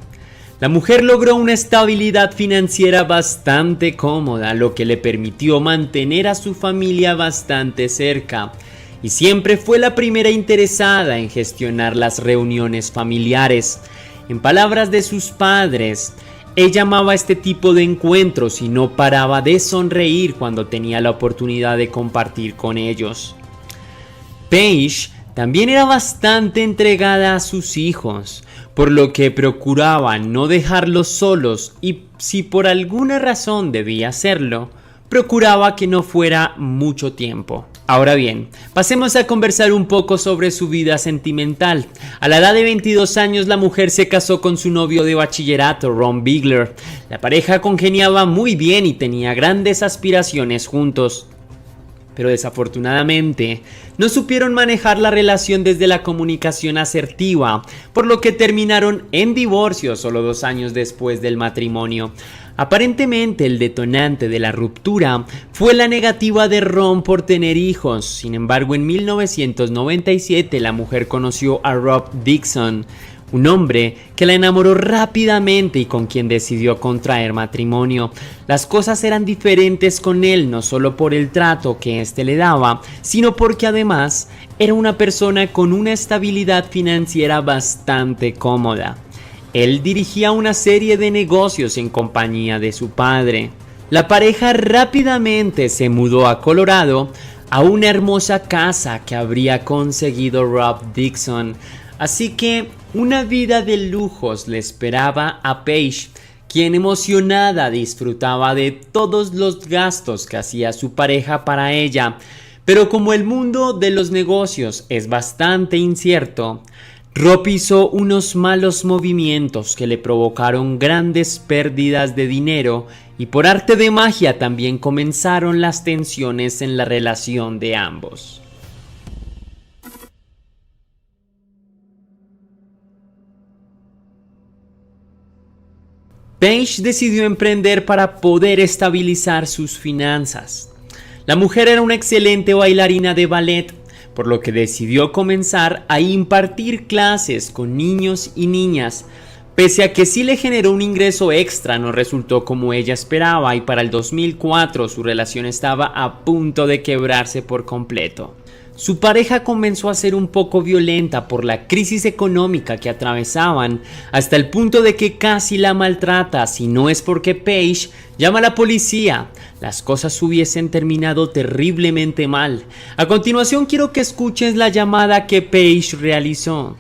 La mujer logró una estabilidad financiera bastante cómoda, lo que le permitió mantener a su familia bastante cerca, y siempre fue la primera interesada en gestionar las reuniones familiares. En palabras de sus padres, ella amaba este tipo de encuentros y no paraba de sonreír cuando tenía la oportunidad de compartir con ellos. Paige también era bastante entregada a sus hijos, por lo que procuraba no dejarlos solos y si por alguna razón debía hacerlo, procuraba que no fuera mucho tiempo. Ahora bien, pasemos a conversar un poco sobre su vida sentimental. A la edad de 22 años la mujer se casó con su novio de bachillerato, Ron Bigler. La pareja congeniaba muy bien y tenía grandes aspiraciones juntos. Pero desafortunadamente no supieron manejar la relación desde la comunicación asertiva, por lo que terminaron en divorcio solo 2 años después del matrimonio. Aparentemente el detonante de la ruptura fue la negativa de Ron por tener hijos. Sin embargo, en 1997 la mujer conoció a Rob Dixon, un hombre que la enamoró rápidamente y con quien decidió contraer matrimonio. Las cosas eran diferentes con él, no solo por el trato que éste le daba, sino porque además era una persona con una estabilidad financiera bastante cómoda. Él dirigía una serie de negocios en compañía de su padre. La pareja rápidamente se mudó a Colorado, a una hermosa casa que habría conseguido Rob Dixon. Así que una vida de lujos le esperaba a Paige, quien emocionada disfrutaba de todos los gastos que hacía su pareja para ella. Pero como el mundo de los negocios es bastante incierto, Rob hizo unos malos movimientos que le provocaron grandes pérdidas de dinero y por arte de magia también comenzaron las tensiones en la relación de ambos. Paige decidió emprender para poder estabilizar sus finanzas. La mujer era una excelente bailarina de ballet, por lo que decidió comenzar a impartir clases con niños y niñas. Pese a que sí le generó un ingreso extra, no resultó como ella esperaba y para el 2004 su relación estaba a punto de quebrarse por completo. Su pareja comenzó a ser un poco violenta por la crisis económica que atravesaban, hasta el punto de que casi la maltrata. Si no es porque Paige llama a la policía, las cosas hubiesen terminado terriblemente mal. A continuación quiero que escuches la llamada que Paige realizó.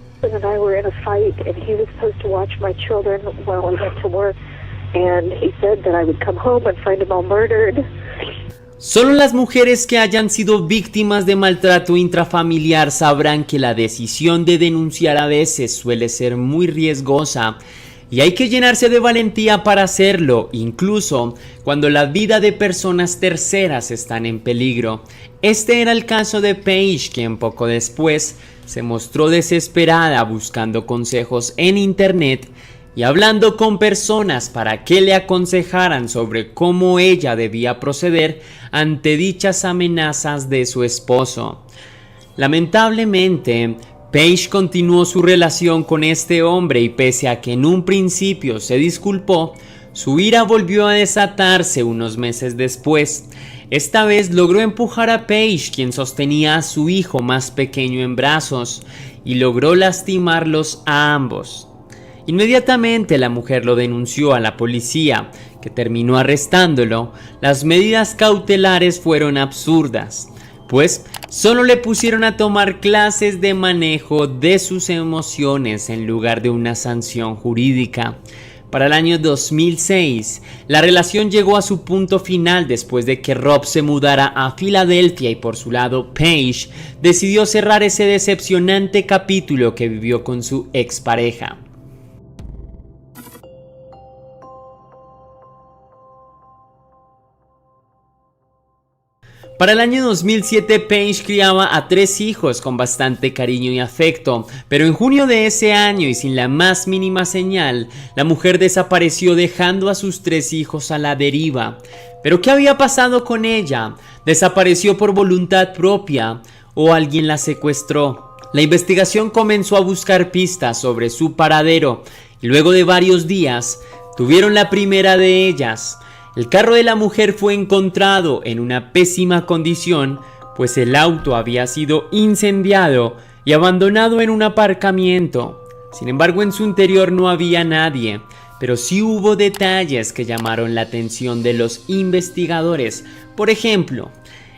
Solo las mujeres que hayan sido víctimas de maltrato intrafamiliar sabrán que la decisión de denunciar a veces suele ser muy riesgosa y hay que llenarse de valentía para hacerlo, incluso cuando la vida de personas terceras están en peligro. Este era el caso de Paige, quien poco después se mostró desesperada buscando consejos en internet y hablando con personas para que le aconsejaran sobre cómo ella debía proceder ante dichas amenazas de su esposo. Lamentablemente, Paige continuó su relación con este hombre y pese a que en un principio se disculpó, su ira volvió a desatarse unos meses después. Esta vez logró empujar a Paige, quien sostenía a su hijo más pequeño en brazos, y logró lastimarlos a ambos. Inmediatamente la mujer lo denunció a la policía, que terminó arrestándolo. Las medidas cautelares fueron absurdas, pues solo le pusieron a tomar clases de manejo de sus emociones en lugar de una sanción jurídica. Para el año 2006, la relación llegó a su punto final después de que Rob se mudara a Filadelfia y por su lado Paige decidió cerrar ese decepcionante capítulo que vivió con su expareja. Para el año 2007, Paige criaba a 3 hijos con bastante cariño y afecto, pero en junio de ese año y sin la más mínima señal, la mujer desapareció dejando a sus 3 hijos a la deriva. ¿Pero qué había pasado con ella? ¿Desapareció por voluntad propia o alguien la secuestró? La investigación comenzó a buscar pistas sobre su paradero y luego de varios días tuvieron la primera de ellas. El carro de la mujer fue encontrado en una pésima condición, pues el auto había sido incendiado y abandonado en un aparcamiento. Sin embargo, en su interior no había nadie, pero sí hubo detalles que llamaron la atención de los investigadores. Por ejemplo,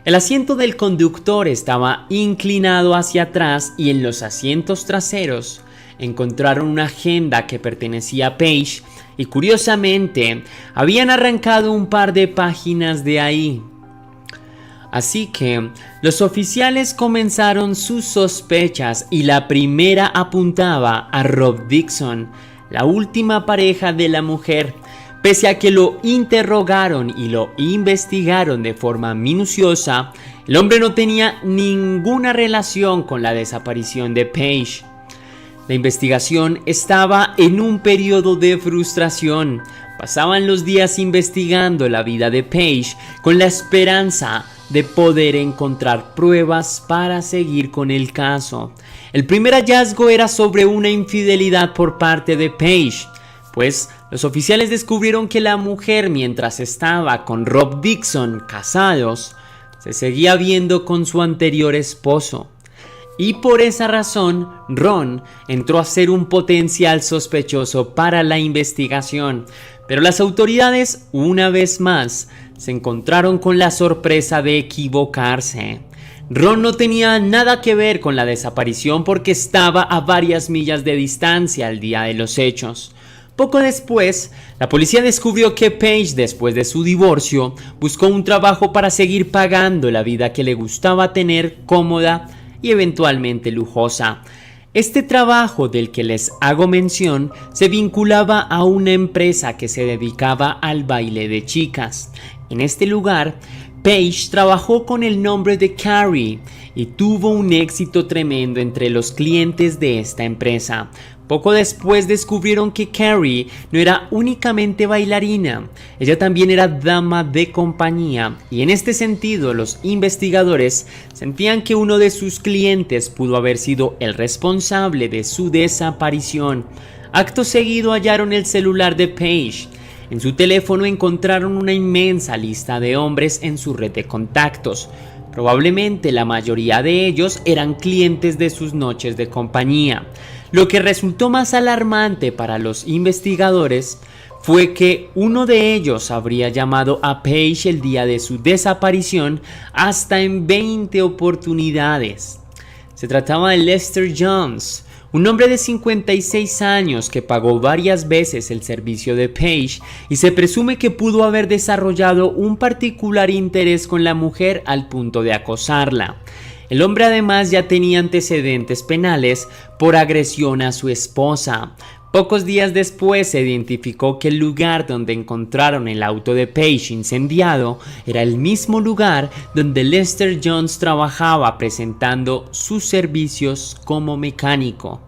el asiento del conductor estaba inclinado hacia atrás y en los asientos traseros encontraron una agenda que pertenecía a Paige y curiosamente habían arrancado un par de páginas de ahí. Así que los oficiales comenzaron sus sospechas y la primera apuntaba a Rob Dixon, la última pareja de la mujer. Pese a que lo interrogaron y lo investigaron de forma minuciosa, el hombre no tenía ninguna relación con la desaparición de Paige. La investigación estaba en un periodo de frustración. Pasaban los días investigando la vida de Paige con la esperanza de poder encontrar pruebas para seguir con el caso. El primer hallazgo era sobre una infidelidad por parte de Paige, pues los oficiales descubrieron que la mujer, mientras estaba con Rob Dixon casados, se seguía viendo con su anterior esposo. Y por esa razón, Ron entró a ser un potencial sospechoso para la investigación. Pero las autoridades, una vez más, se encontraron con la sorpresa de equivocarse. Ron no tenía nada que ver con la desaparición porque estaba a varias millas de distancia al día de los hechos. Poco después, la policía descubrió que Paige, después de su divorcio, buscó un trabajo para seguir pagando la vida que le gustaba tener, cómoda y eventualmente lujosa. Este trabajo del que les hago mención se vinculaba a una empresa que se dedicaba al baile de chicas. En este lugar, Paige trabajó con el nombre de Carrie y tuvo un éxito tremendo entre los clientes de esta empresa. Poco después descubrieron que Carrie no era únicamente bailarina, ella también era dama de compañía, y en este sentido los investigadores sentían que uno de sus clientes pudo haber sido el responsable de su desaparición. Acto seguido hallaron el celular de Paige. En su teléfono encontraron una inmensa lista de hombres en su red de contactos. Probablemente la mayoría de ellos eran clientes de sus noches de compañía. Lo que resultó más alarmante para los investigadores fue que uno de ellos habría llamado a Paige el día de su desaparición hasta en 20 oportunidades. Se trataba de Lester Jones, un hombre de 56 años que pagó varias veces el servicio de Paige y se presume que pudo haber desarrollado un particular interés con la mujer al punto de acosarla. El hombre además ya tenía antecedentes penales por agresión a su esposa. Pocos días después se identificó que el lugar donde encontraron el auto de Paige incendiado era el mismo lugar donde Lester Jones trabajaba presentando sus servicios como mecánico.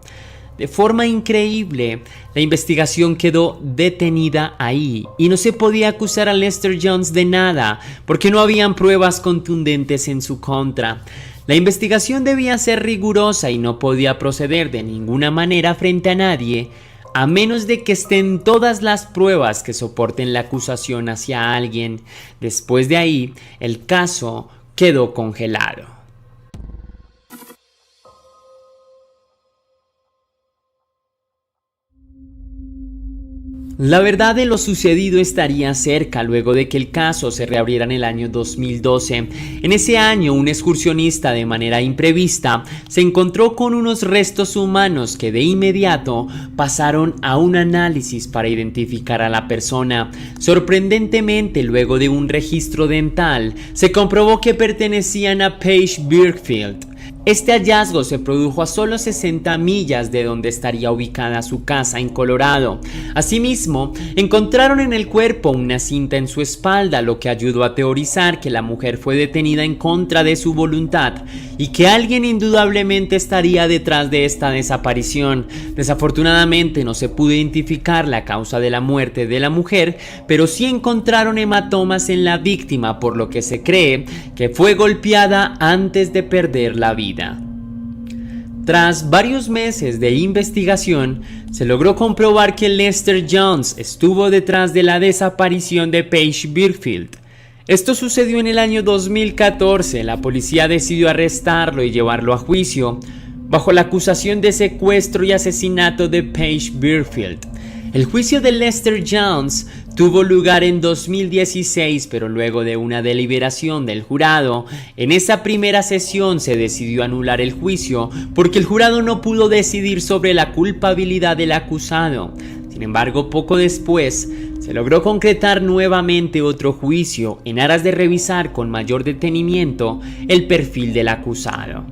De forma increíble, la investigación quedó detenida ahí y no se podía acusar a Lester Jones de nada porque no habían pruebas contundentes en su contra. La investigación debía ser rigurosa y no podía proceder de ninguna manera frente a nadie, a menos de que estén todas las pruebas que soporten la acusación hacia alguien. Después de ahí, el caso quedó congelado. La verdad de lo sucedido estaría cerca luego de que el caso se reabriera en el año 2012. En ese año, un excursionista de manera imprevista se encontró con unos restos humanos que de inmediato pasaron a un análisis para identificar a la persona. Sorprendentemente, luego de un registro dental, se comprobó que pertenecían a Paige Birkfield. Este hallazgo se produjo a solo 60 millas de donde estaría ubicada su casa en Colorado. Asimismo, encontraron en el cuerpo una cinta en su espalda, lo que ayudó a teorizar que la mujer fue detenida en contra de su voluntad y que alguien indudablemente estaría detrás de esta desaparición. Desafortunadamente no se pudo identificar la causa de la muerte de la mujer, pero sí encontraron hematomas en la víctima, por lo que se cree que fue golpeada antes de perder la vida. Tras varios meses de investigación, se logró comprobar que Lester Jones estuvo detrás de la desaparición de Paige Birfield. Esto sucedió en el año 2014. La policía decidió arrestarlo y llevarlo a juicio bajo la acusación de secuestro y asesinato de Paige Birfield. El juicio de Lester Jones tuvo lugar en 2016, pero luego de una deliberación del jurado, en esa primera sesión se decidió anular el juicio porque el jurado no pudo decidir sobre la culpabilidad del acusado. Sin embargo, poco después, se logró concretar nuevamente otro juicio en aras de revisar con mayor detenimiento el perfil del acusado.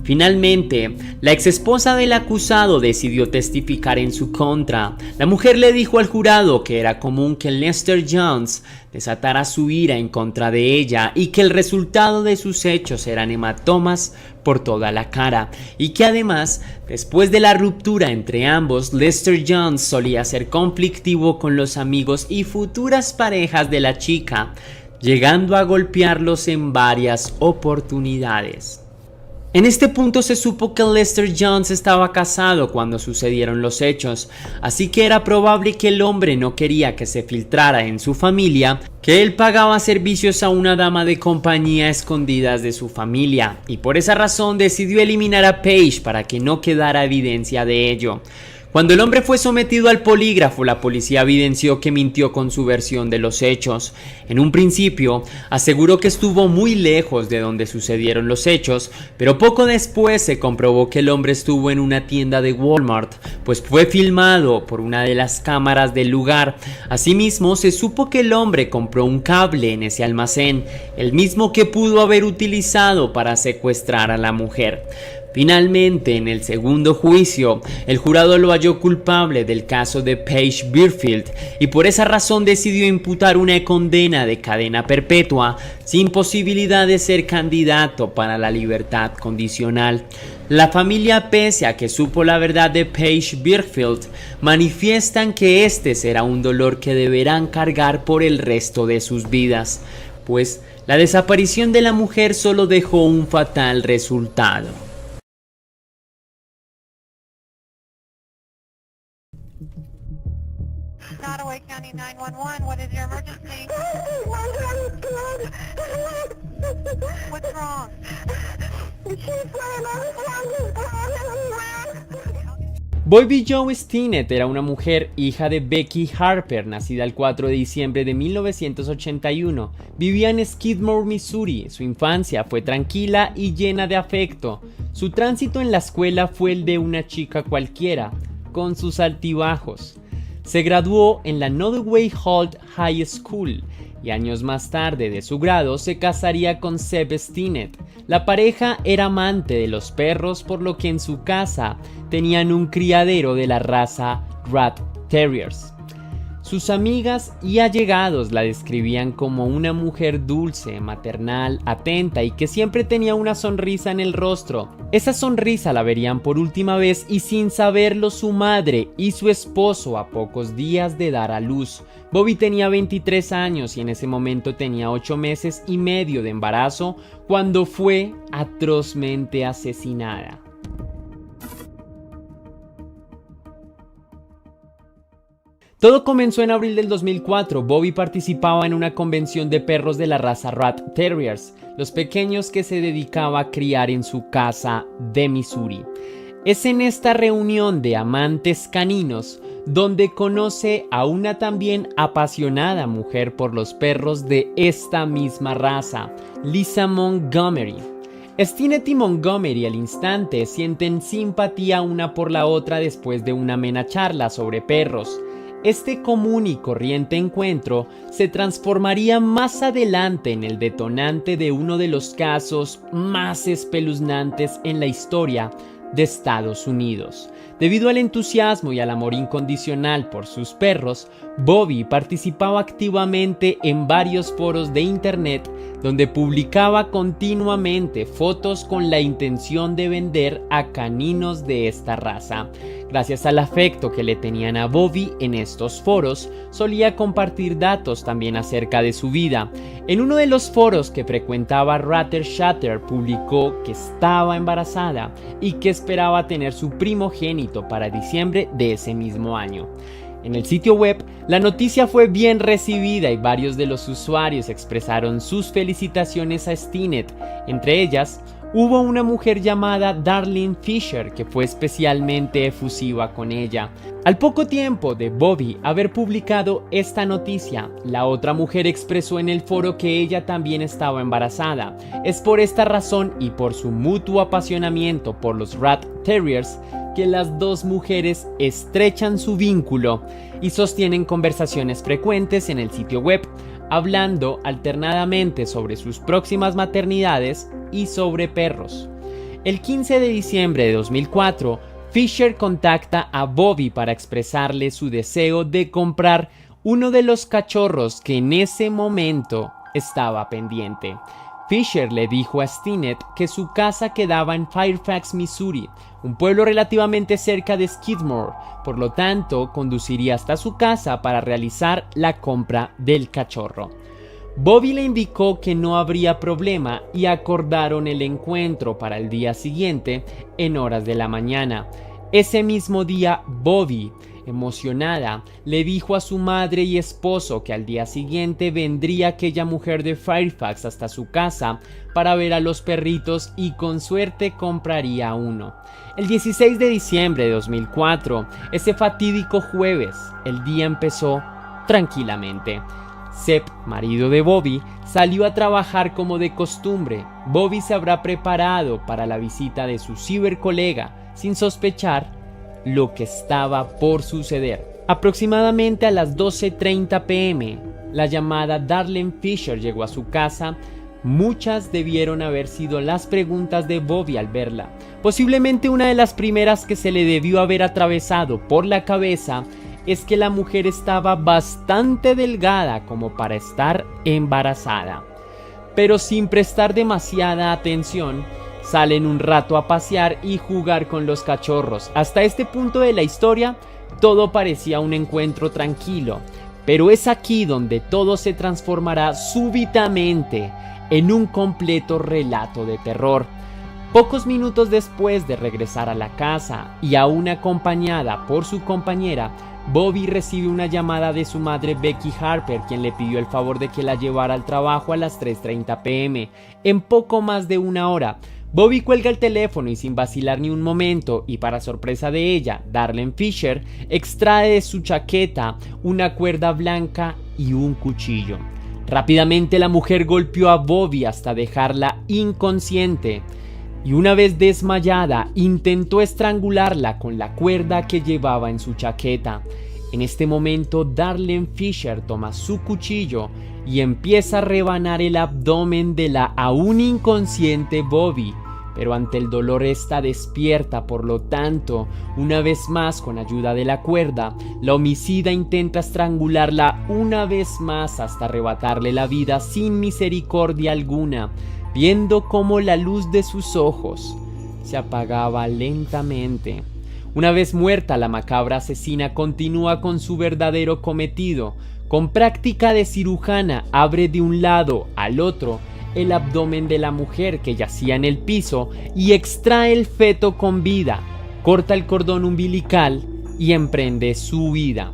Finalmente, la exesposa del acusado decidió testificar en su contra. La mujer le dijo al jurado que era común que Lester Jones desatara su ira en contra de ella y que el resultado de sus hechos eran hematomas por toda la cara, y que además, después de la ruptura entre ambos, Lester Jones solía ser conflictivo con los amigos y futuras parejas de la chica, llegando a golpearlos en varias oportunidades. En este punto se supo que Lester Jones estaba casado cuando sucedieron los hechos, así que era probable que el hombre no quería que se filtrara en su familia que él pagaba servicios a una dama de compañía a escondidas de su familia, y por esa razón decidió eliminar a Paige para que no quedara evidencia de ello. Cuando el hombre fue sometido al polígrafo, la policía evidenció que mintió con su versión de los hechos. En un principio, aseguró que estuvo muy lejos de donde sucedieron los hechos, pero poco después se comprobó que el hombre estuvo en una tienda de Walmart, pues fue filmado por una de las cámaras del lugar. Asimismo, se supo que el hombre compró un cable en ese almacén, el mismo que pudo haber utilizado para secuestrar a la mujer. Finalmente, en el segundo juicio, el jurado lo halló culpable del caso de Paige Birfield y por esa razón decidió imputar una condena de cadena perpetua sin posibilidad de ser candidato para la libertad condicional. La familia, pese a que supo la verdad de Paige Birfield, manifiestan que este será un dolor que deberán cargar por el resto de sus vidas, pues la desaparición de la mujer solo dejó un fatal resultado. Nottoway County 911, what is your emergency? What's wrong? Bobby Jo Stinnett era una mujer, hija de Becky Harper, nacida el 4 de diciembre de 1981. Vivía en Skidmore, Missouri. Su infancia fue tranquila y llena de afecto. Su tránsito en la escuela fue el de una chica cualquiera, con sus altibajos. Se graduó en la Nottoway Holt High School y años más tarde de su grado se casaría con Seb Stinnett. La pareja era amante de los perros, por lo que en su casa tenían un criadero de la raza Rat Terriers. Sus amigas y allegados la describían como una mujer dulce, maternal, atenta y que siempre tenía una sonrisa en el rostro. Esa sonrisa la verían por última vez y sin saberlo su madre y su esposo a pocos días de dar a luz. Bobby tenía 23 años y en ese momento tenía 8 meses y medio de embarazo cuando fue atrozmente asesinada. Todo comenzó en abril del 2004. Bobby participaba en una convención de perros de la raza Rat Terriers, los pequeños que se dedicaba a criar en su casa de Missouri. Es en esta reunión de amantes caninos donde conoce a una también apasionada mujer por los perros de esta misma raza, Lisa Montgomery. Stinnett y Montgomery al instante sienten simpatía una por la otra después de una amena charla sobre perros. Este común y corriente encuentro se transformaría más adelante en el detonante de uno de los casos más espeluznantes en la historia de Estados Unidos. Debido al entusiasmo y al amor incondicional por sus perros, Bobby participaba activamente en varios foros de internet donde publicaba continuamente fotos con la intención de vender a caninos de esta raza. Gracias al afecto que le tenían a Bobby en estos foros, solía compartir datos también acerca de su vida. En uno de los foros que frecuentaba, Ratter Shatter publicó que estaba embarazada y que esperaba tener su primogénito para diciembre de ese mismo año. En el sitio web, la noticia fue bien recibida y varios de los usuarios expresaron sus felicitaciones a Stinnett. Entre ellas, hubo una mujer llamada Darlene Fisher que fue especialmente efusiva con ella. Al poco tiempo de Bobby haber publicado esta noticia, la otra mujer expresó en el foro que ella también estaba embarazada. Es por esta razón y por su mutuo apasionamiento por los Rat Terriers que las dos mujeres estrechan su vínculo y sostienen conversaciones frecuentes en el sitio web, hablando alternadamente sobre sus próximas maternidades y sobre perros. El 15 de diciembre de 2004, Fisher contacta a Bobby para expresarle su deseo de comprar uno de los cachorros que en ese momento estaba pendiente. Fisher le dijo a Stinnett que su casa quedaba en Fairfax, Missouri, un pueblo relativamente cerca de Skidmore, por lo tanto conduciría hasta su casa para realizar la compra del cachorro. Bobby le indicó que no habría problema y acordaron el encuentro para el día siguiente en horas de la mañana. Ese mismo día, Bobby, emocionada, le dijo a su madre y esposo que al día siguiente vendría aquella mujer de Fairfax hasta su casa para ver a los perritos y con suerte compraría uno. El 16 de diciembre de 2004, ese fatídico jueves, el día empezó tranquilamente. Sepp, marido de Bobby, salió a trabajar como de costumbre. Bobby se habrá preparado para la visita de su cibercolega, sin sospechar lo que estaba por suceder. Aproximadamente a las 12:30 p.m., la llamada Darlene Fisher llegó a su casa. Muchas debieron haber sido las preguntas de Bobby al verla. Posiblemente una de las primeras que se le debió haber atravesado por la cabeza es que la mujer estaba bastante delgada como para estar embarazada. Pero sin prestar demasiada atención, salen un rato a pasear y jugar con los cachorros. Hasta este punto de la historia, todo parecía un encuentro tranquilo, pero es aquí donde todo se transformará súbitamente en un completo relato de terror. Pocos minutos después de regresar a la casa y aún acompañada por su compañera, Bobby recibe una llamada de su madre Becky Harper, quien le pidió el favor de que la llevara al trabajo a las 3:30 p.m. En poco más de una hora, Bobby cuelga el teléfono y sin vacilar ni un momento, y para sorpresa de ella, Darlene Fisher extrae de su chaqueta una cuerda blanca y un cuchillo. Rápidamente la mujer golpeó a Bobby hasta dejarla inconsciente y una vez desmayada intentó estrangularla con la cuerda que llevaba en su chaqueta. En este momento Darlene Fisher toma su cuchillo y empieza a rebanar el abdomen de la aún inconsciente Bobby, pero ante el dolor está despierta. Por lo tanto, una vez más con ayuda de la cuerda, la homicida intenta estrangularla una vez más hasta arrebatarle la vida sin misericordia alguna, viendo cómo la luz de sus ojos se apagaba lentamente. Una vez muerta, la macabra asesina continúa con su verdadero cometido. Con práctica de cirujana, abre de un lado al otro el abdomen de la mujer que yacía en el piso y extrae el feto con vida, corta el cordón umbilical y emprende su huida.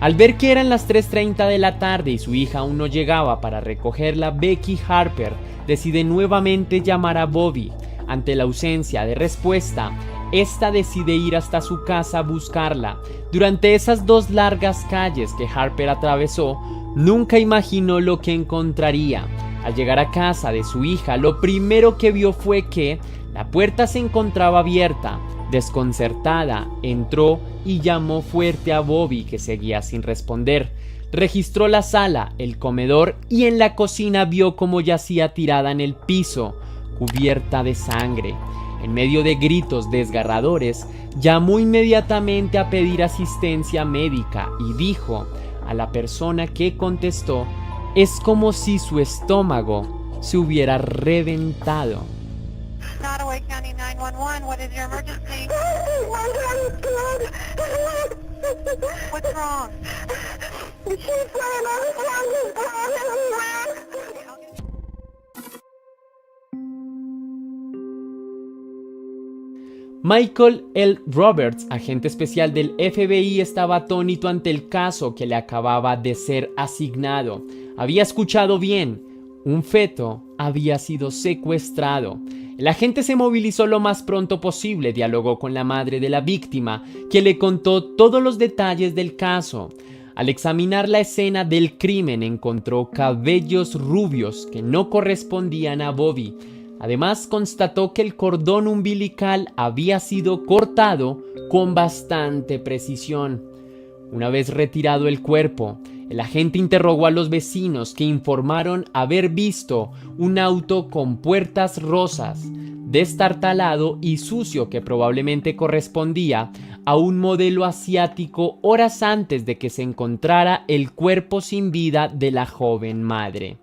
Al ver que eran las 3:30 de la tarde y su hija aún no llegaba para recogerla, Becky Harper decide nuevamente llamar a Bobby. Ante la ausencia de respuesta, esta decide ir hasta su casa a buscarla. Durante esas 2 largas calles que Harper atravesó, nunca imaginó lo que encontraría. Al llegar a casa de su hija, lo primero que vio fue que la puerta se encontraba abierta, Desconcertada, entró y llamó fuerte a Bobby, que seguía sin responder. Registró la sala, el comedor y en la cocina vio cómo yacía tirada en el piso, cubierta de sangre. En medio de gritos desgarradores, llamó inmediatamente a pedir asistencia médica y dijo a la persona que contestó: es como si su estómago se hubiera reventado. Nottoway County 911, what is your emergency? What's wrong? Michael L. Roberts, agente especial del FBI, estaba atónito ante el caso que le acababa de ser asignado. Había escuchado bien. Un feto había sido secuestrado. El agente se movilizó lo más pronto posible, dialogó con la madre de la víctima, que le contó todos los detalles del caso. Al examinar la escena del crimen, encontró cabellos rubios que no correspondían a Bobby. Además, constató que el cordón umbilical había sido cortado con bastante precisión. Una vez retirado el cuerpo, el agente interrogó a los vecinos, que informaron haber visto un auto con puertas rosas, destartalado y sucio, que probablemente correspondía a un modelo asiático horas antes de que se encontrara el cuerpo sin vida de la joven madre.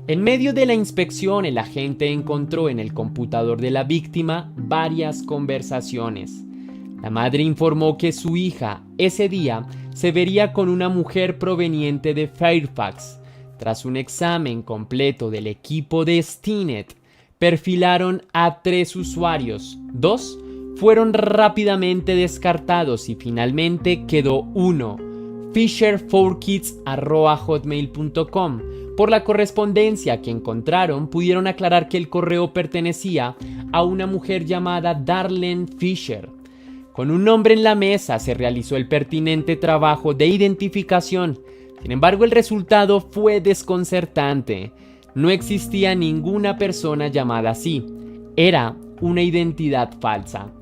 En medio de la inspección, el agente encontró en el computador de la víctima varias conversaciones. La madre informó que su hija ese día se vería con una mujer proveniente de Fairfax. Tras un examen completo del equipo de Stinnett, perfilaron a 3 usuarios. 2 fueron rápidamente descartados y finalmente quedó uno, fisher4kids@hotmail.com. Por la correspondencia que encontraron, pudieron aclarar que el correo pertenecía a una mujer llamada Darlene Fisher. Con un nombre en la mesa se realizó el pertinente trabajo de identificación. Sin embargo, el resultado fue desconcertante. No existía ninguna persona llamada así. Era una identidad falsa.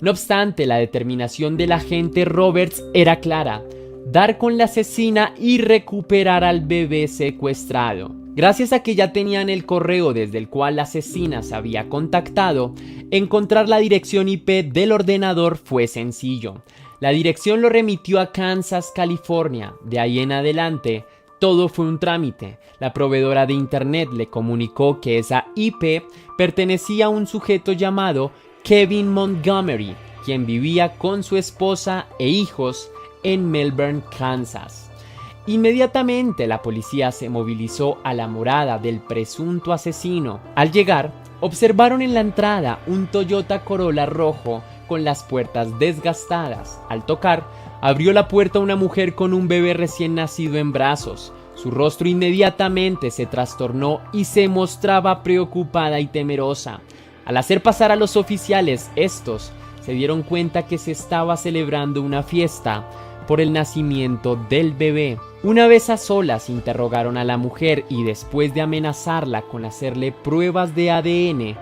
No obstante, la determinación del agente Roberts era clara: dar con la asesina y recuperar al bebé secuestrado. Gracias a que ya tenían el correo desde el cual la asesina se había contactado, encontrar la dirección IP del ordenador fue sencillo. La dirección lo remitió a Kansas, California. De ahí en adelante, todo fue un trámite. La proveedora de internet le comunicó que esa IP pertenecía a un sujeto llamado Kevin Montgomery, quien vivía con su esposa e hijos en Melbourne, Kansas. Inmediatamente la policía se movilizó a la morada del presunto asesino. Al llegar, observaron en la entrada un Toyota Corolla rojo con las puertas desgastadas. Al tocar, abrió la puerta una mujer con un bebé recién nacido en brazos. Su rostro inmediatamente se trastornó y se mostraba preocupada y temerosa. Al hacer pasar a los oficiales, estos se dieron cuenta que se estaba celebrando una fiesta por el nacimiento del bebé. Una vez a solas, interrogaron a la mujer y después de amenazarla con hacerle pruebas de ADN,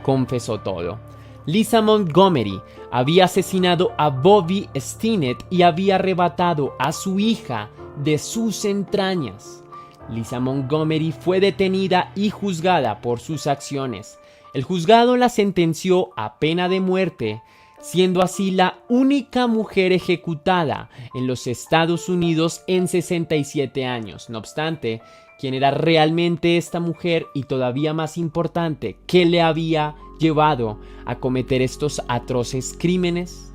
confesó todo. Lisa Montgomery había asesinado a Bobby Stinnett y había arrebatado a su hija de sus entrañas. Lisa Montgomery fue detenida y juzgada por sus acciones. El juzgado la sentenció a pena de muerte, siendo así la única mujer ejecutada en los Estados Unidos en 67 años. No obstante, ¿quién era realmente esta mujer? Y todavía más importante, ¿qué le había llevado a cometer estos atroces crímenes?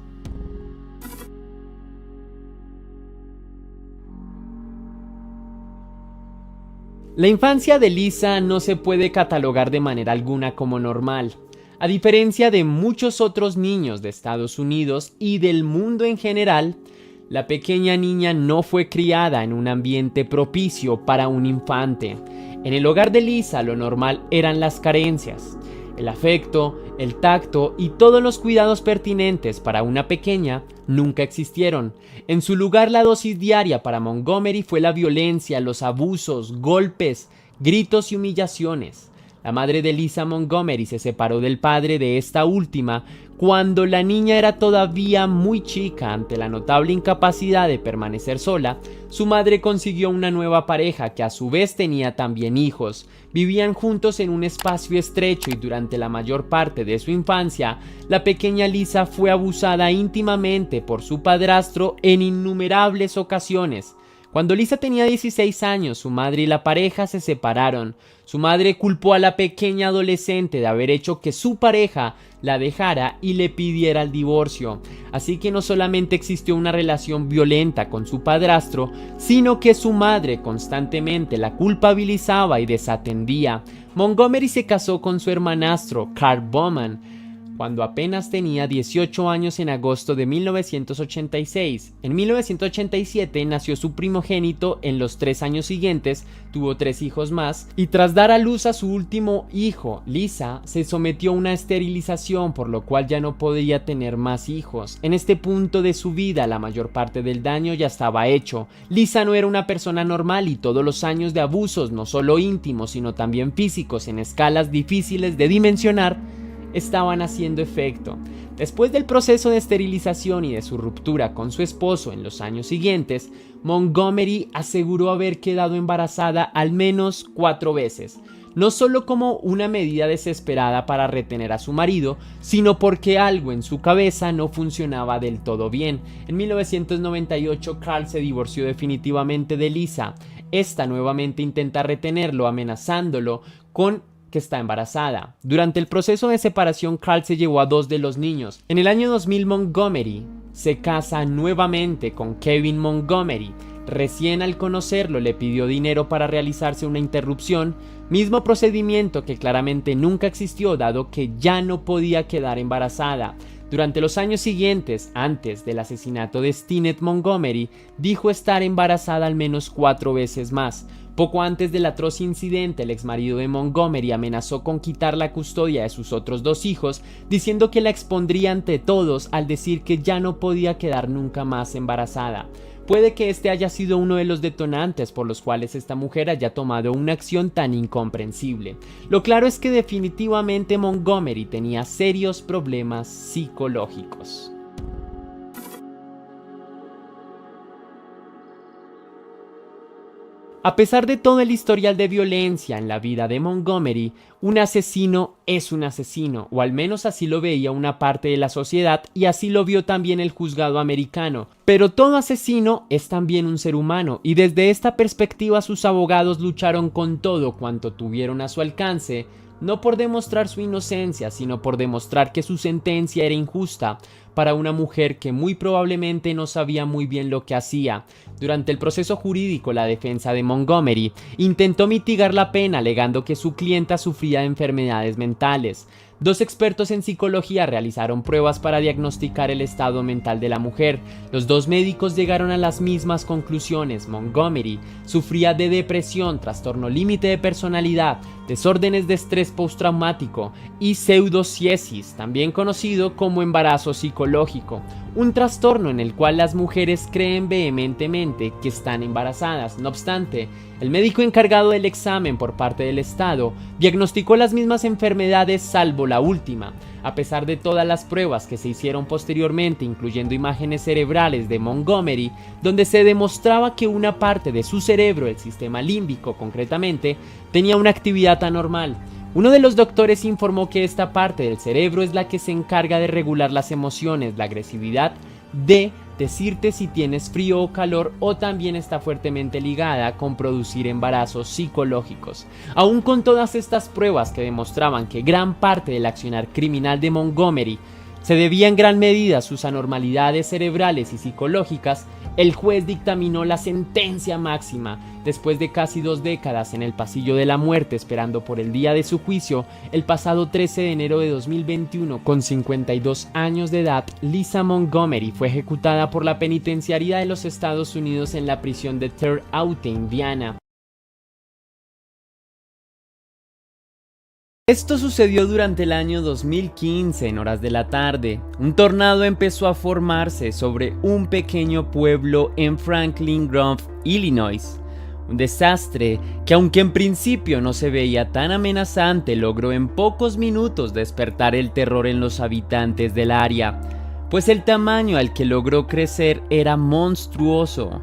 La infancia de Lisa no se puede catalogar de manera alguna como normal. A diferencia de muchos otros niños de Estados Unidos y del mundo en general, la pequeña niña no fue criada en un ambiente propicio para un infante. En el hogar de Lisa lo normal eran las carencias. El afecto, el tacto y todos los cuidados pertinentes para una pequeña nunca existieron. En su lugar, la dosis diaria para Montgomery fue la violencia, los abusos, golpes, gritos y humillaciones. La madre de Lisa Montgomery se separó del padre de esta última Cuando la niña era todavía muy chica, ante la notable incapacidad de permanecer sola, su madre consiguió una nueva pareja que a su vez tenía también hijos. Vivían juntos en un espacio estrecho y durante la mayor parte de su infancia, la pequeña Lisa fue abusada íntimamente por su padrastro en innumerables ocasiones. Cuando Lisa tenía 16 años, su madre y la pareja se separaron. Su madre culpó a la pequeña adolescente de haber hecho que su pareja la dejara y le pidiera el divorcio. Así que no solamente existió una relación violenta con su padrastro, sino que su madre constantemente la culpabilizaba y desatendía. Montgomery se casó con su hermanastro, Carl Bowman, cuando apenas tenía 18 años en agosto de 1986. En 1987 nació su primogénito. En los 3 años siguientes tuvo 3 hijos más y tras dar a luz a su último hijo, Lisa, se sometió a una esterilización, por lo cual ya no podía tener más hijos. En este punto de su vida la mayor parte del daño ya estaba hecho. Lisa no era una persona normal y todos los años de abusos, no solo íntimos sino también físicos en escalas difíciles de dimensionar, estaban haciendo efecto. Después del proceso de esterilización y de su ruptura con su esposo en los años siguientes, Montgomery aseguró haber quedado embarazada al menos 4 veces, no solo como una medida desesperada para retener a su marido, sino porque algo en su cabeza no funcionaba del todo bien. En 1998, Carl se divorció definitivamente de Lisa. Esta nuevamente intenta retenerlo, amenazándolo con que está embarazada. Durante el proceso de separación, Carl se llevó a 2 de los niños. En el año 2000, Montgomery se casa nuevamente con Kevin Montgomery. Recién al conocerlo le pidió dinero para realizarse una interrupción, mismo procedimiento que claramente nunca existió dado que ya no podía quedar embarazada. Durante los años siguientes, antes del asesinato de Steenet, Montgomery dijo estar embarazada al menos 4 veces más. Poco antes del atroz incidente, el exmarido de Montgomery amenazó con quitar la custodia de sus otros 2 hijos, diciendo que la expondría ante todos al decir que ya no podía quedar nunca más embarazada. Puede que este haya sido uno de los detonantes por los cuales esta mujer haya tomado una acción tan incomprensible. Lo claro es que definitivamente Montgomery tenía serios problemas psicológicos. A pesar de todo el historial de violencia en la vida de Montgomery, un asesino es un asesino, o al menos así lo veía una parte de la sociedad y así lo vio también el juzgado americano. Pero todo asesino es también un ser humano y desde esta perspectiva sus abogados lucharon con todo cuanto tuvieron a su alcance, no por demostrar su inocencia, sino por demostrar que su sentencia era injusta para una mujer que muy probablemente no sabía muy bien lo que hacía. Durante el proceso jurídico, la defensa de Montgomery intentó mitigar la pena alegando que su clienta sufría de enfermedades mentales. 2 expertos en psicología realizaron pruebas para diagnosticar el estado mental de la mujer. Los 2 médicos llegaron a las mismas conclusiones. Montgomery sufría de depresión, trastorno límite de personalidad, desórdenes de estrés postraumático y pseudociesis, también conocido como embarazo psicológico, un trastorno en el cual las mujeres creen vehementemente que están embarazadas. No obstante, el médico encargado del examen por parte del Estado diagnosticó las mismas enfermedades salvo la última. A pesar de todas las pruebas que se hicieron posteriormente, incluyendo imágenes cerebrales de Montgomery, donde se demostraba que una parte de su cerebro, el sistema límbico concretamente, tenía una actividad anormal. Uno de los doctores informó que esta parte del cerebro es la que se encarga de regular las emociones, la agresividad, de decirte si tienes frío o calor, o también está fuertemente ligada con producir embarazos psicológicos. Aún con todas estas pruebas que demostraban que gran parte del accionar criminal de Montgomery se debía en gran medida a sus anormalidades cerebrales y psicológicas, el juez dictaminó la sentencia máxima. Después de casi 2 décadas en el pasillo de la muerte esperando por el día de su juicio, el pasado 13 de enero de 2021, con 52 años de edad, Lisa Montgomery fue ejecutada por la penitenciaría de los Estados Unidos en la prisión de Third Out, Indiana. Esto sucedió durante el año 2015 en horas de la tarde. Un tornado empezó a formarse sobre un pequeño pueblo en Franklin Grove, Illinois. Un desastre que, aunque en principio no se veía tan amenazante, logró en pocos minutos despertar el terror en los habitantes del área, pues el tamaño al que logró crecer era monstruoso.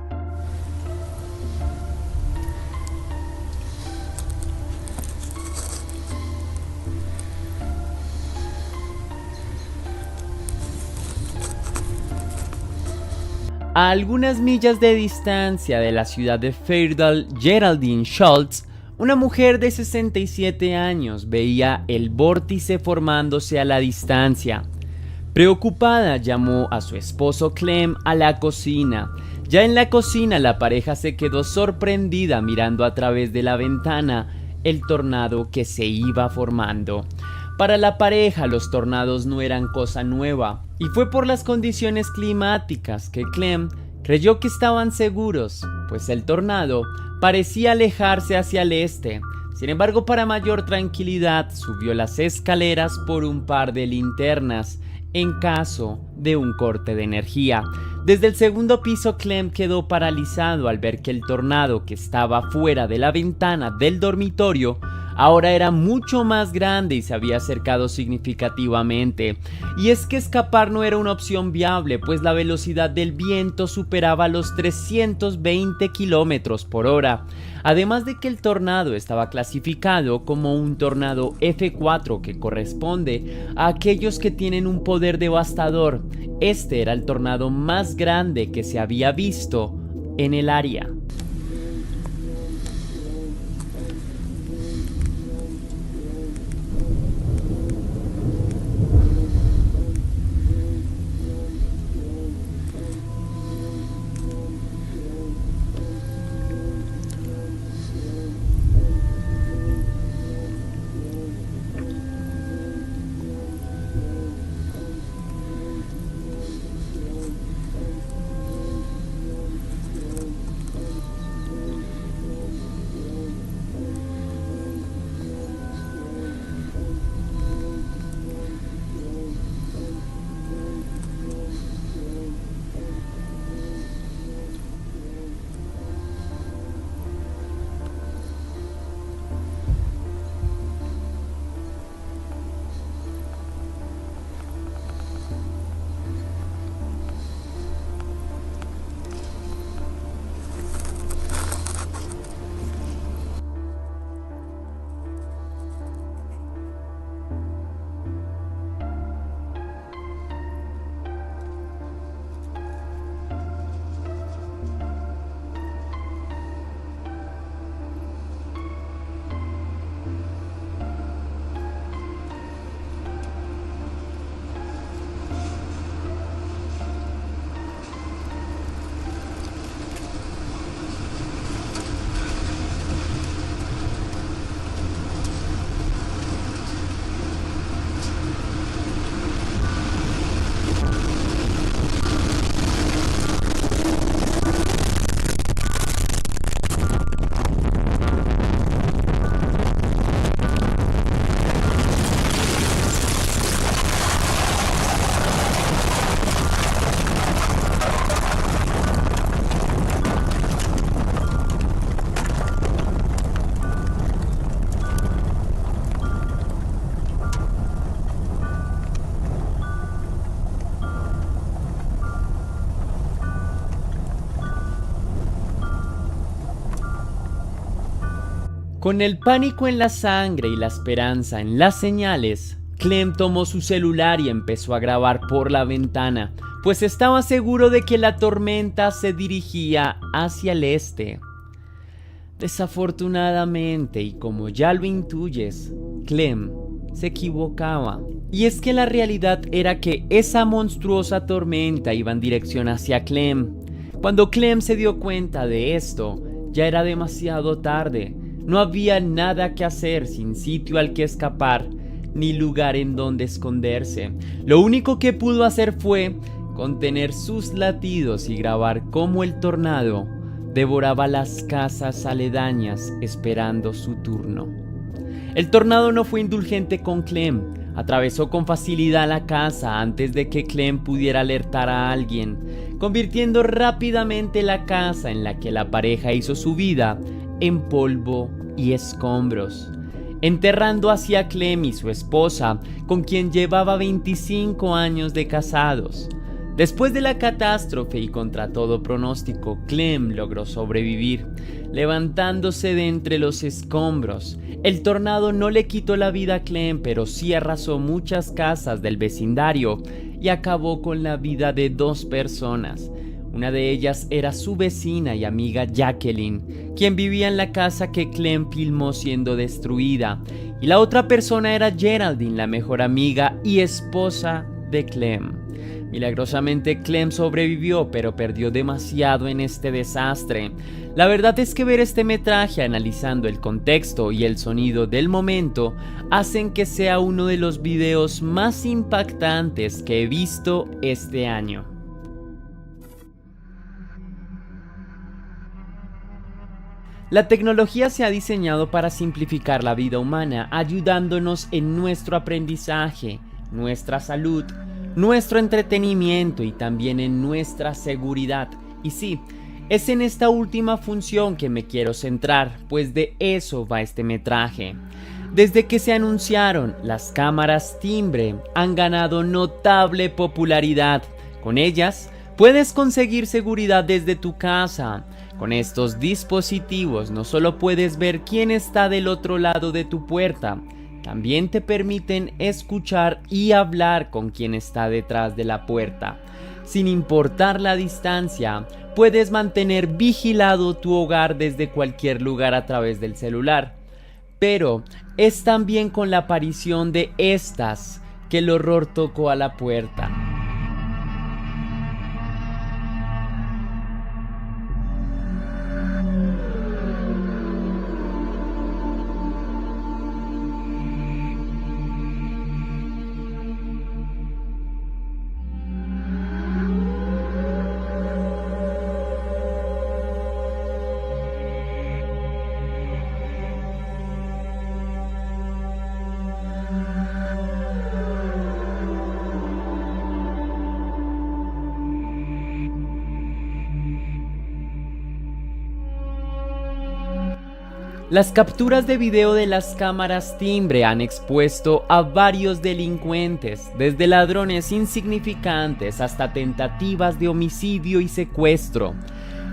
A algunas millas de distancia de la ciudad de Fairfield, Geraldine Schultz, una mujer de 67 años, veía el vórtice formándose a la distancia. Preocupada, llamó a su esposo Clem a la cocina. Ya en la cocina, la pareja se quedó sorprendida mirando a través de la ventana el tornado que se iba formando. Para la pareja, los tornados no eran cosa nueva, y fue por las condiciones climáticas que Clem creyó que estaban seguros, pues el tornado parecía alejarse hacia el este. Sin embargo, para mayor tranquilidad, subió las escaleras por un par de linternas en caso de un corte de energía. Desde el segundo piso, Clem quedó paralizado al ver que el tornado que estaba fuera de la ventana del dormitorio ahora era mucho más grande y se había acercado significativamente. Y es que escapar no era una opción viable, pues la velocidad del viento superaba los 320 kilómetros por hora. Además de que el tornado estaba clasificado como un tornado F4, que corresponde a aquellos que tienen un poder devastador. Este era el tornado más grande que se había visto en el área. Con el pánico en la sangre y la esperanza en las señales, Clem tomó su celular y empezó a grabar por la ventana, pues estaba seguro de que la tormenta se dirigía hacia el este. Desafortunadamente, y como ya lo intuyes, Clem se equivocaba. Y es que la realidad era que esa monstruosa tormenta iba en dirección hacia Clem. Cuando Clem se dio cuenta de esto, ya era demasiado tarde. No había nada que hacer, sin sitio al que escapar, ni lugar en donde esconderse. Lo único que pudo hacer fue contener sus latidos y grabar cómo el tornado devoraba las casas aledañas esperando su turno. El tornado no fue indulgente con Clem. Atravesó con facilidad la casa antes de que Clem pudiera alertar a alguien, convirtiendo rápidamente la casa en la que la pareja hizo su vida en polvo y escombros, enterrando así a Clem y su esposa, con quien llevaba 25 años de casados. Después de la catástrofe y contra todo pronóstico, Clem logró sobrevivir, levantándose de entre los escombros. El tornado no le quitó la vida a Clem, pero sí arrasó muchas casas del vecindario y acabó con la vida de 2 personas. Una de ellas era su vecina y amiga Jacqueline, quien vivía en la casa que Clem filmó siendo destruida, y la otra persona era Geraldine, la mejor amiga y esposa de Clem. Milagrosamente Clem sobrevivió, pero perdió demasiado en este desastre. La verdad es que ver este metraje analizando el contexto y el sonido del momento hacen que sea uno de los videos más impactantes que he visto este año. La tecnología se ha diseñado para simplificar la vida humana, ayudándonos en nuestro aprendizaje, nuestra salud, nuestro entretenimiento y también en nuestra seguridad. Y sí, es en esta última función que me quiero centrar, pues de eso va este metraje. Desde que se anunciaron, las cámaras timbre han ganado notable popularidad. Con ellas, puedes conseguir seguridad desde tu casa. Con estos dispositivos no solo puedes ver quién está del otro lado de tu puerta, también te permiten escuchar y hablar con quien está detrás de la puerta. Sin importar la distancia, puedes mantener vigilado tu hogar desde cualquier lugar a través del celular. Pero es también con la aparición de estas que el horror tocó a la puerta. Las capturas de video de las cámaras timbre han expuesto a varios delincuentes, desde ladrones insignificantes hasta tentativas de homicidio y secuestro.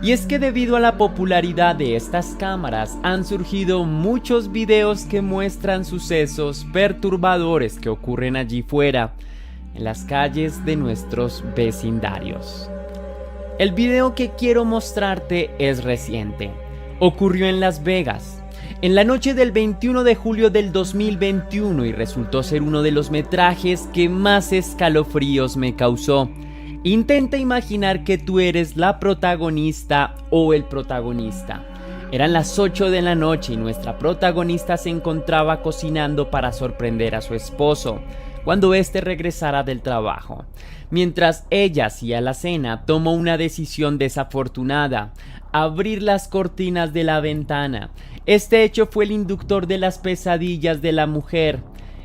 Y es que debido a la popularidad de estas cámaras han surgido muchos videos que muestran sucesos perturbadores que ocurren allí fuera, en las calles de nuestros vecindarios. El video que quiero mostrarte es reciente. Ocurrió en Las Vegas, en la noche del 21 de julio del 2021 y resultó ser uno de los metrajes que más escalofríos me causó. Intenta imaginar que tú eres la protagonista o el protagonista. Eran las 8 de la noche y nuestra protagonista se encontraba cocinando para sorprender a su esposo cuando éste regresara del trabajo. Mientras ella hacía la cena, tomó una decisión desafortunada: abrir las cortinas de la ventana. Este hecho fue el inductor de las pesadillas de la mujer.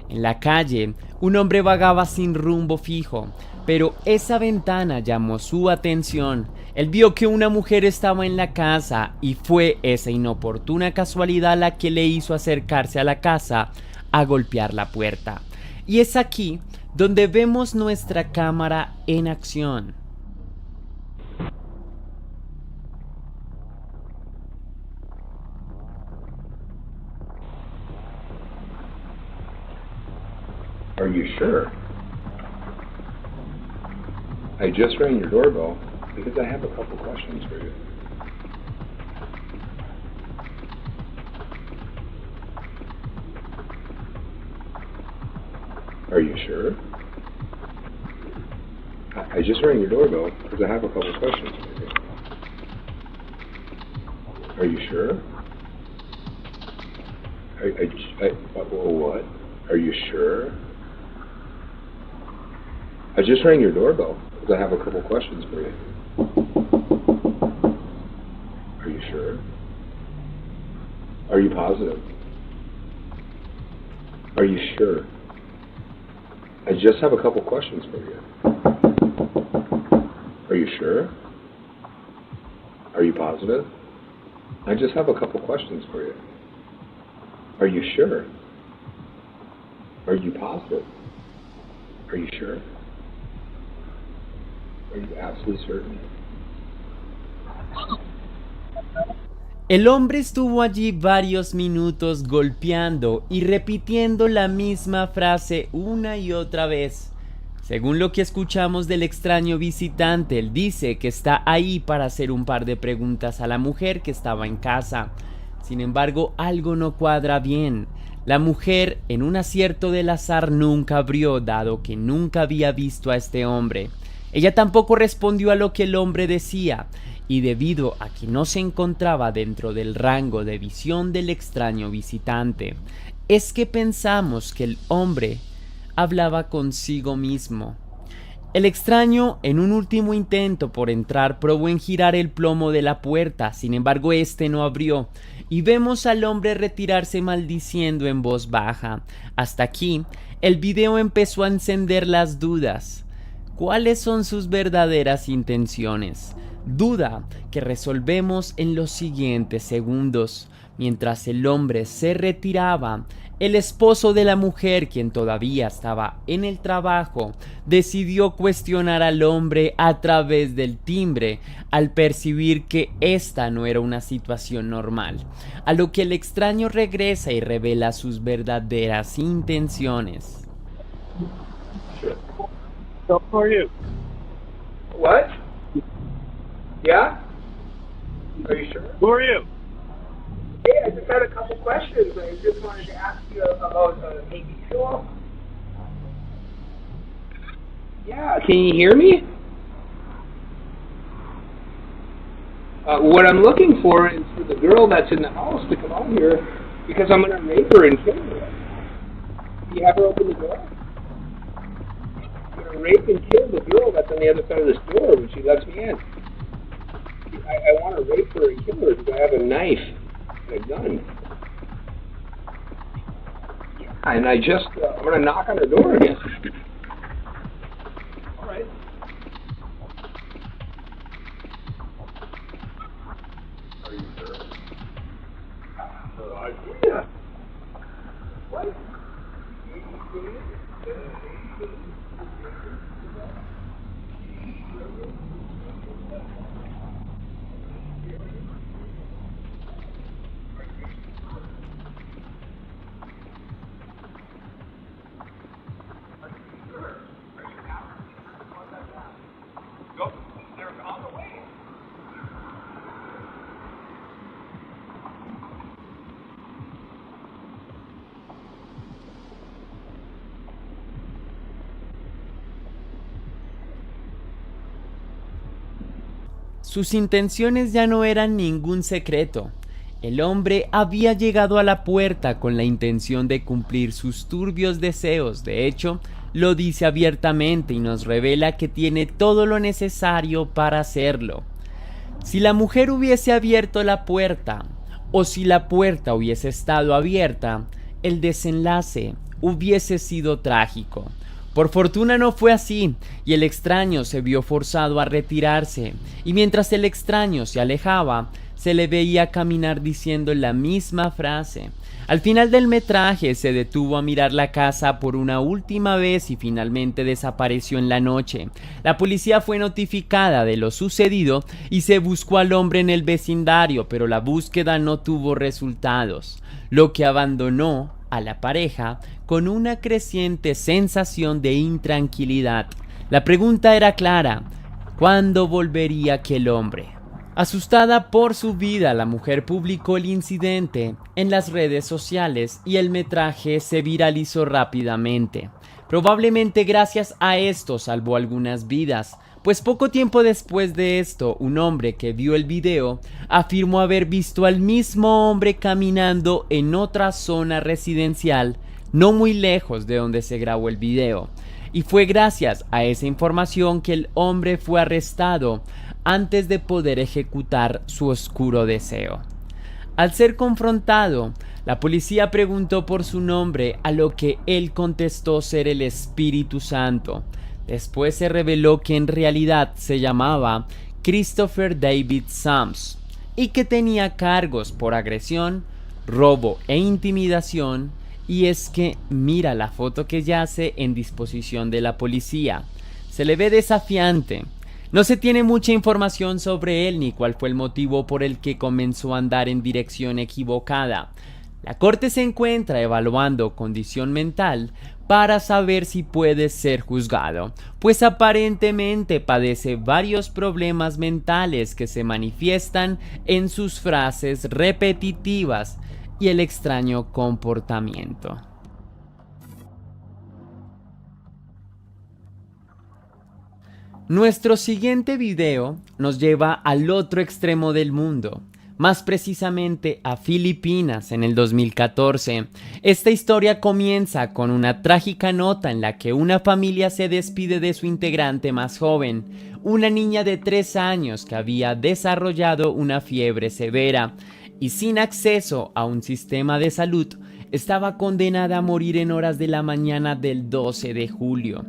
En la calle, un hombre vagaba sin rumbo fijo, pero esa ventana llamó su atención. Él vio que una mujer estaba en la casa y fue esa inoportuna casualidad la que le hizo acercarse a la casa a golpear la puerta. Y es aquí donde vemos nuestra cámara en acción. Are you sure? I just rang your doorbell because I have a couple questions for you. Are you sure? I just rang your doorbell because I have a couple questions for you. Are you sure? What? Are you sure? I just rang your doorbell because I have a couple questions for you. Are you sure? Are you positive? Are you sure? I just have a couple questions for you. Are you sure? Are you positive? I just have a couple questions for you. Are you sure? Are you positive? Are you sure? Are you absolutely certain? El hombre estuvo allí varios minutos golpeando y repitiendo la misma frase una y otra vez. Según lo que escuchamos del extraño visitante, él dice que está ahí para hacer un par de preguntas a la mujer que estaba en casa. Sin embargo, algo no cuadra bien. La mujer, en un acierto del azar, nunca abrió, dado que nunca había visto a este hombre. Ella tampoco respondió a lo que el hombre decía, y debido a que no se encontraba dentro del rango de visión del extraño visitante, es que pensamos que el hombre hablaba consigo mismo. El extraño, en un último intento por entrar, probó en girar el plomo de la puerta, sin embargo este no abrió, y vemos al hombre retirarse maldiciendo en voz baja. Hasta aquí, el video empezó a encender las dudas. ¿Cuáles son sus verdaderas intenciones? Duda que resolvemos en los siguientes segundos. Mientras el hombre se retiraba, el esposo de la mujer, quien todavía estaba en el trabajo, decidió cuestionar al hombre a través del timbre al percibir que esta no era una situación normal, a lo que el extraño regresa y revela sus verdaderas intenciones. So who are you? What? Yeah? Are you sure? Who are you? Hey, I just had a couple questions. I just wanted to ask you about Navy SEAL. Yeah, can you hear me? What I'm looking for is for the girl that's in the house to come out here because I'm going to rape her and kill her. Can you have her open the door? I'm going to rape and kill the girl that's on the other side of this door when she lets me in. I want to rape her and kill her because I have a knife and a gun. Yeah, and I'm going to knock on her door again. All right. Are you sure? Yeah. What? Sus intenciones ya no eran ningún secreto. El hombre había llegado a la puerta con la intención de cumplir sus turbios deseos. De hecho, lo dice abiertamente y nos revela que tiene todo lo necesario para hacerlo. Si la mujer hubiese abierto la puerta, o si la puerta hubiese estado abierta, el desenlace hubiese sido trágico. Por fortuna no fue así, y el extraño se vio forzado a retirarse, y mientras el extraño se alejaba, se le veía caminar diciendo la misma frase. Al final del metraje se detuvo a mirar la casa por una última vez y finalmente desapareció en la noche. La policía fue notificada de lo sucedido y se buscó al hombre en el vecindario, pero la búsqueda no tuvo resultados, lo que abandonó a la pareja con una creciente sensación de intranquilidad. La pregunta era clara: ¿cuándo volvería aquel hombre? Asustada por su vida, la mujer publicó el incidente en las redes sociales y el metraje se viralizó rápidamente. Probablemente gracias a esto salvó algunas vidas, pues poco tiempo después de esto, un hombre que vio el video afirmó haber visto al mismo hombre caminando en otra zona residencial, no muy lejos de donde se grabó el video. Y fue gracias a esa información que el hombre fue arrestado antes de poder ejecutar su oscuro deseo. Al ser confrontado, la policía preguntó por su nombre, a lo que él contestó ser el Espíritu Santo. Después se reveló que en realidad se llamaba Christopher David Sams. y que tenía cargos por agresión, robo e intimidación. Y es que mira la foto que yace en disposición de la policía. Se le ve desafiante. No se tiene mucha información sobre él ni cuál fue el motivo por el que comenzó a andar en dirección equivocada. La corte se encuentra evaluando condición mental para saber si puede ser juzgado, pues aparentemente padece varios problemas mentales que se manifiestan en sus frases repetitivas y el extraño comportamiento. Nuestro siguiente video nos lleva al otro extremo del mundo, más precisamente a Filipinas en el 2014. Esta historia comienza con una trágica nota en la que una familia se despide de su integrante más joven, una niña de 3 años que había desarrollado una fiebre severa y sin acceso a un sistema de salud, estaba condenada a morir en horas de la mañana del 12 de julio.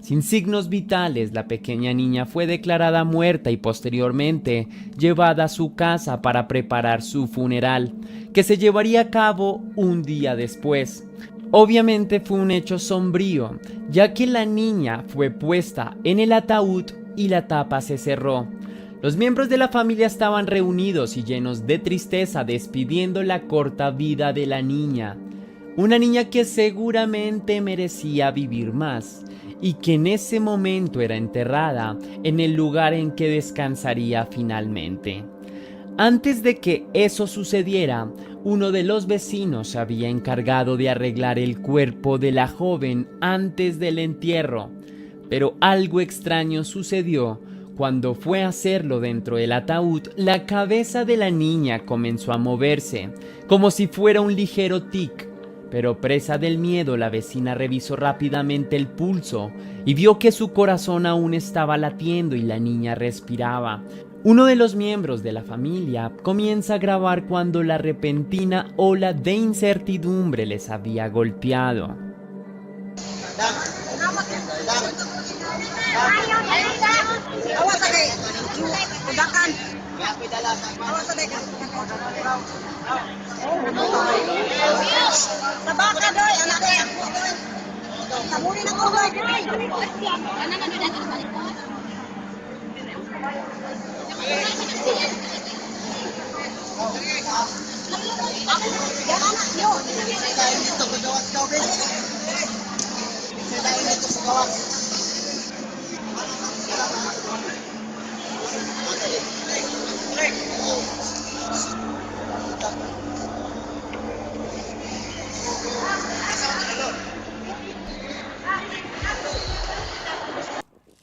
Sin signos vitales, la pequeña niña fue declarada muerta y posteriormente llevada a su casa para preparar su funeral, que se llevaría a cabo un día después. Obviamente fue un hecho sombrío, ya que la niña fue puesta en el ataúd y la tapa se cerró. Los miembros de la familia estaban reunidos y llenos de tristeza despidiendo la corta vida de la niña. Una niña que seguramente merecía vivir más y que en ese momento era enterrada en el lugar en que descansaría finalmente. Antes de que eso sucediera, uno de los vecinos se había encargado de arreglar el cuerpo de la joven antes del entierro, pero algo extraño sucedió. Cuando fue a hacerlo dentro del ataúd, la cabeza de la niña comenzó a moverse, como si fuera un ligero tic. Pero presa del miedo, la vecina revisó rápidamente el pulso y vio que su corazón aún estaba latiendo y la niña respiraba. Uno de los miembros de la familia comienza a grabar cuando la repentina ola de incertidumbre les había golpeado.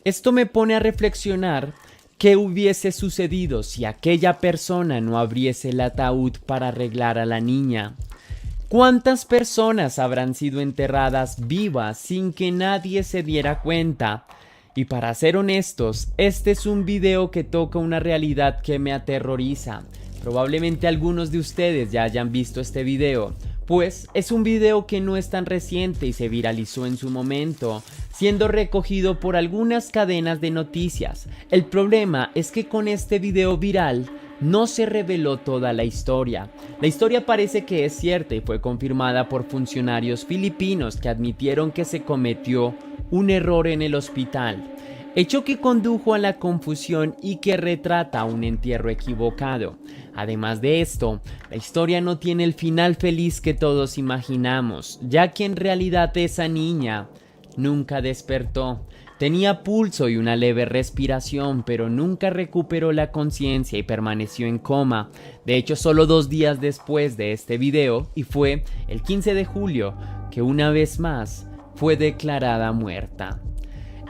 Esto me pone a reflexionar qué hubiese sucedido si aquella persona no abriese el ataúd para arreglar a la niña. ¿Cuántas personas habrán sido enterradas vivas sin que nadie se diera cuenta? Y para ser honestos, este es un video que toca una realidad que me aterroriza. Probablemente algunos de ustedes ya hayan visto este video, pues es un video que no es tan reciente y se viralizó en su momento, siendo recogido por algunas cadenas de noticias. El problema es que con este video viral no se reveló toda la historia. La historia parece que es cierta y fue confirmada por funcionarios filipinos que admitieron que se cometió un error en el hospital, hecho que condujo a la confusión y que retrata un entierro equivocado. Además de esto, la historia no tiene el final feliz que todos imaginamos, ya que en realidad esa niña nunca despertó. Tenía pulso y una leve respiración, pero nunca recuperó la conciencia y permaneció en coma. De hecho, solo 2 días después de este video, y fue el 15 de julio, que una vez más fue declarada muerta.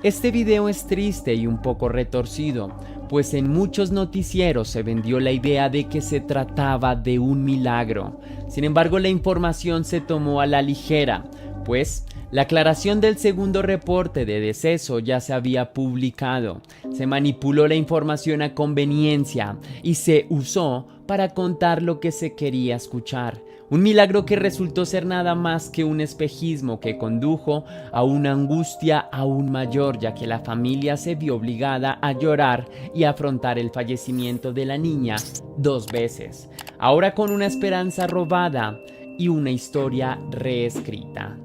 Este video es triste y un poco retorcido, pues en muchos noticieros se vendió la idea de que se trataba de un milagro. Sin embargo, la información se tomó a la ligera, pues la aclaración del segundo reporte de deceso ya se había publicado. Se manipuló la información a conveniencia y se usó para contar lo que se quería escuchar. Un milagro que resultó ser nada más que un espejismo que condujo a una angustia aún mayor, ya que la familia se vio obligada a llorar y afrontar el fallecimiento de la niña 2 veces, ahora con una esperanza robada y una historia reescrita.